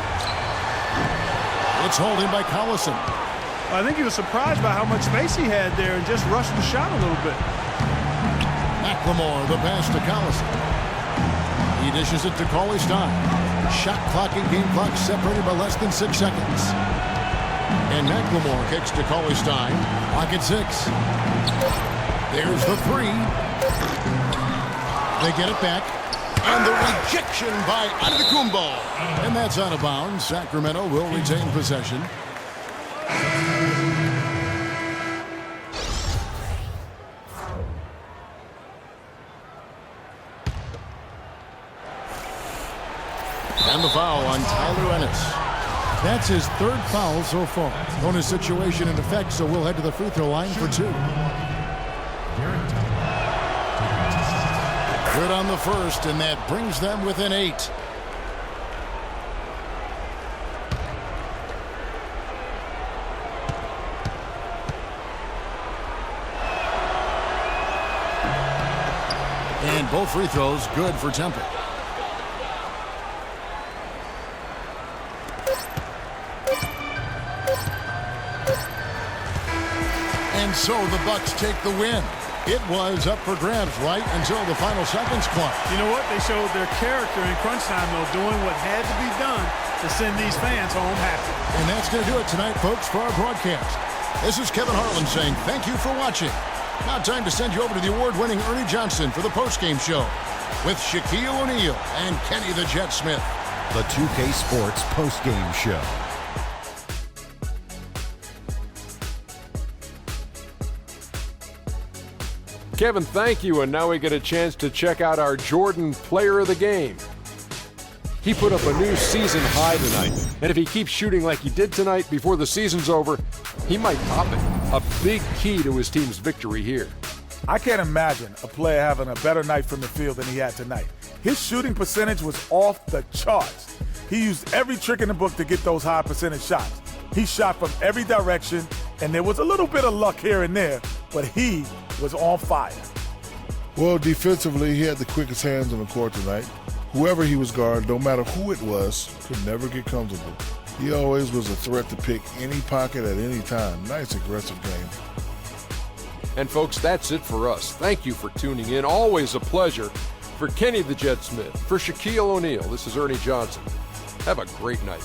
It's holding by Collison. I think he was surprised by how much space he had there and just rushed the shot a little bit. McLemore, the pass to Collison. He dishes it to Cauley Stein. Shot clock and game clock separated by less than 6 seconds. And McLemore kicks to Cauley Stein. Pocket 6. There's the 3. They get it back. And the rejection by Antetokounmpo. And that's out of bounds. Sacramento will retain possession. And the foul on Tyler Ennis. That's his 3rd foul so far. Bonus situation in effect, so we'll head to the free throw line for 2. Good on the first, and that brings them within 8. And both free throws good for Temple. And so the Bucks take the win. It was up for grabs right until the final seconds clock. You know what? They showed their character in crunch time, though, doing what had to be done to send these fans home happy. And that's going to do it tonight, folks, for our broadcast. This is Kevin Harlan saying thank you for watching. Now time to send you over to the award-winning Ernie Johnson for the postgame show with Shaquille O'Neal and Kenny the Jet Smith. The 2K Sports postgame show. Kevin, thank you, and now we get a chance to check out our Jordan Player of the Game. He put up a new season high tonight, and if he keeps shooting like he did tonight before the season's over, he might top it. A big key to his team's victory here. I can't imagine a player having a better night from the field than he had tonight. His shooting percentage was off the charts. He used every trick in the book to get those high percentage shots. He shot from every direction, and there was a little bit of luck here and there, but he was on fire. Well, defensively, he had the quickest hands on the court tonight. Whoever he was guarding, no matter who it was, could never get comfortable. He always was a threat to pick any pocket at any time. Nice aggressive game. And folks, that's it for us. Thank you for tuning in. Always a pleasure. For Kenny the Jet Smith, for Shaquille O'Neal, this is Ernie Johnson. Have a great night.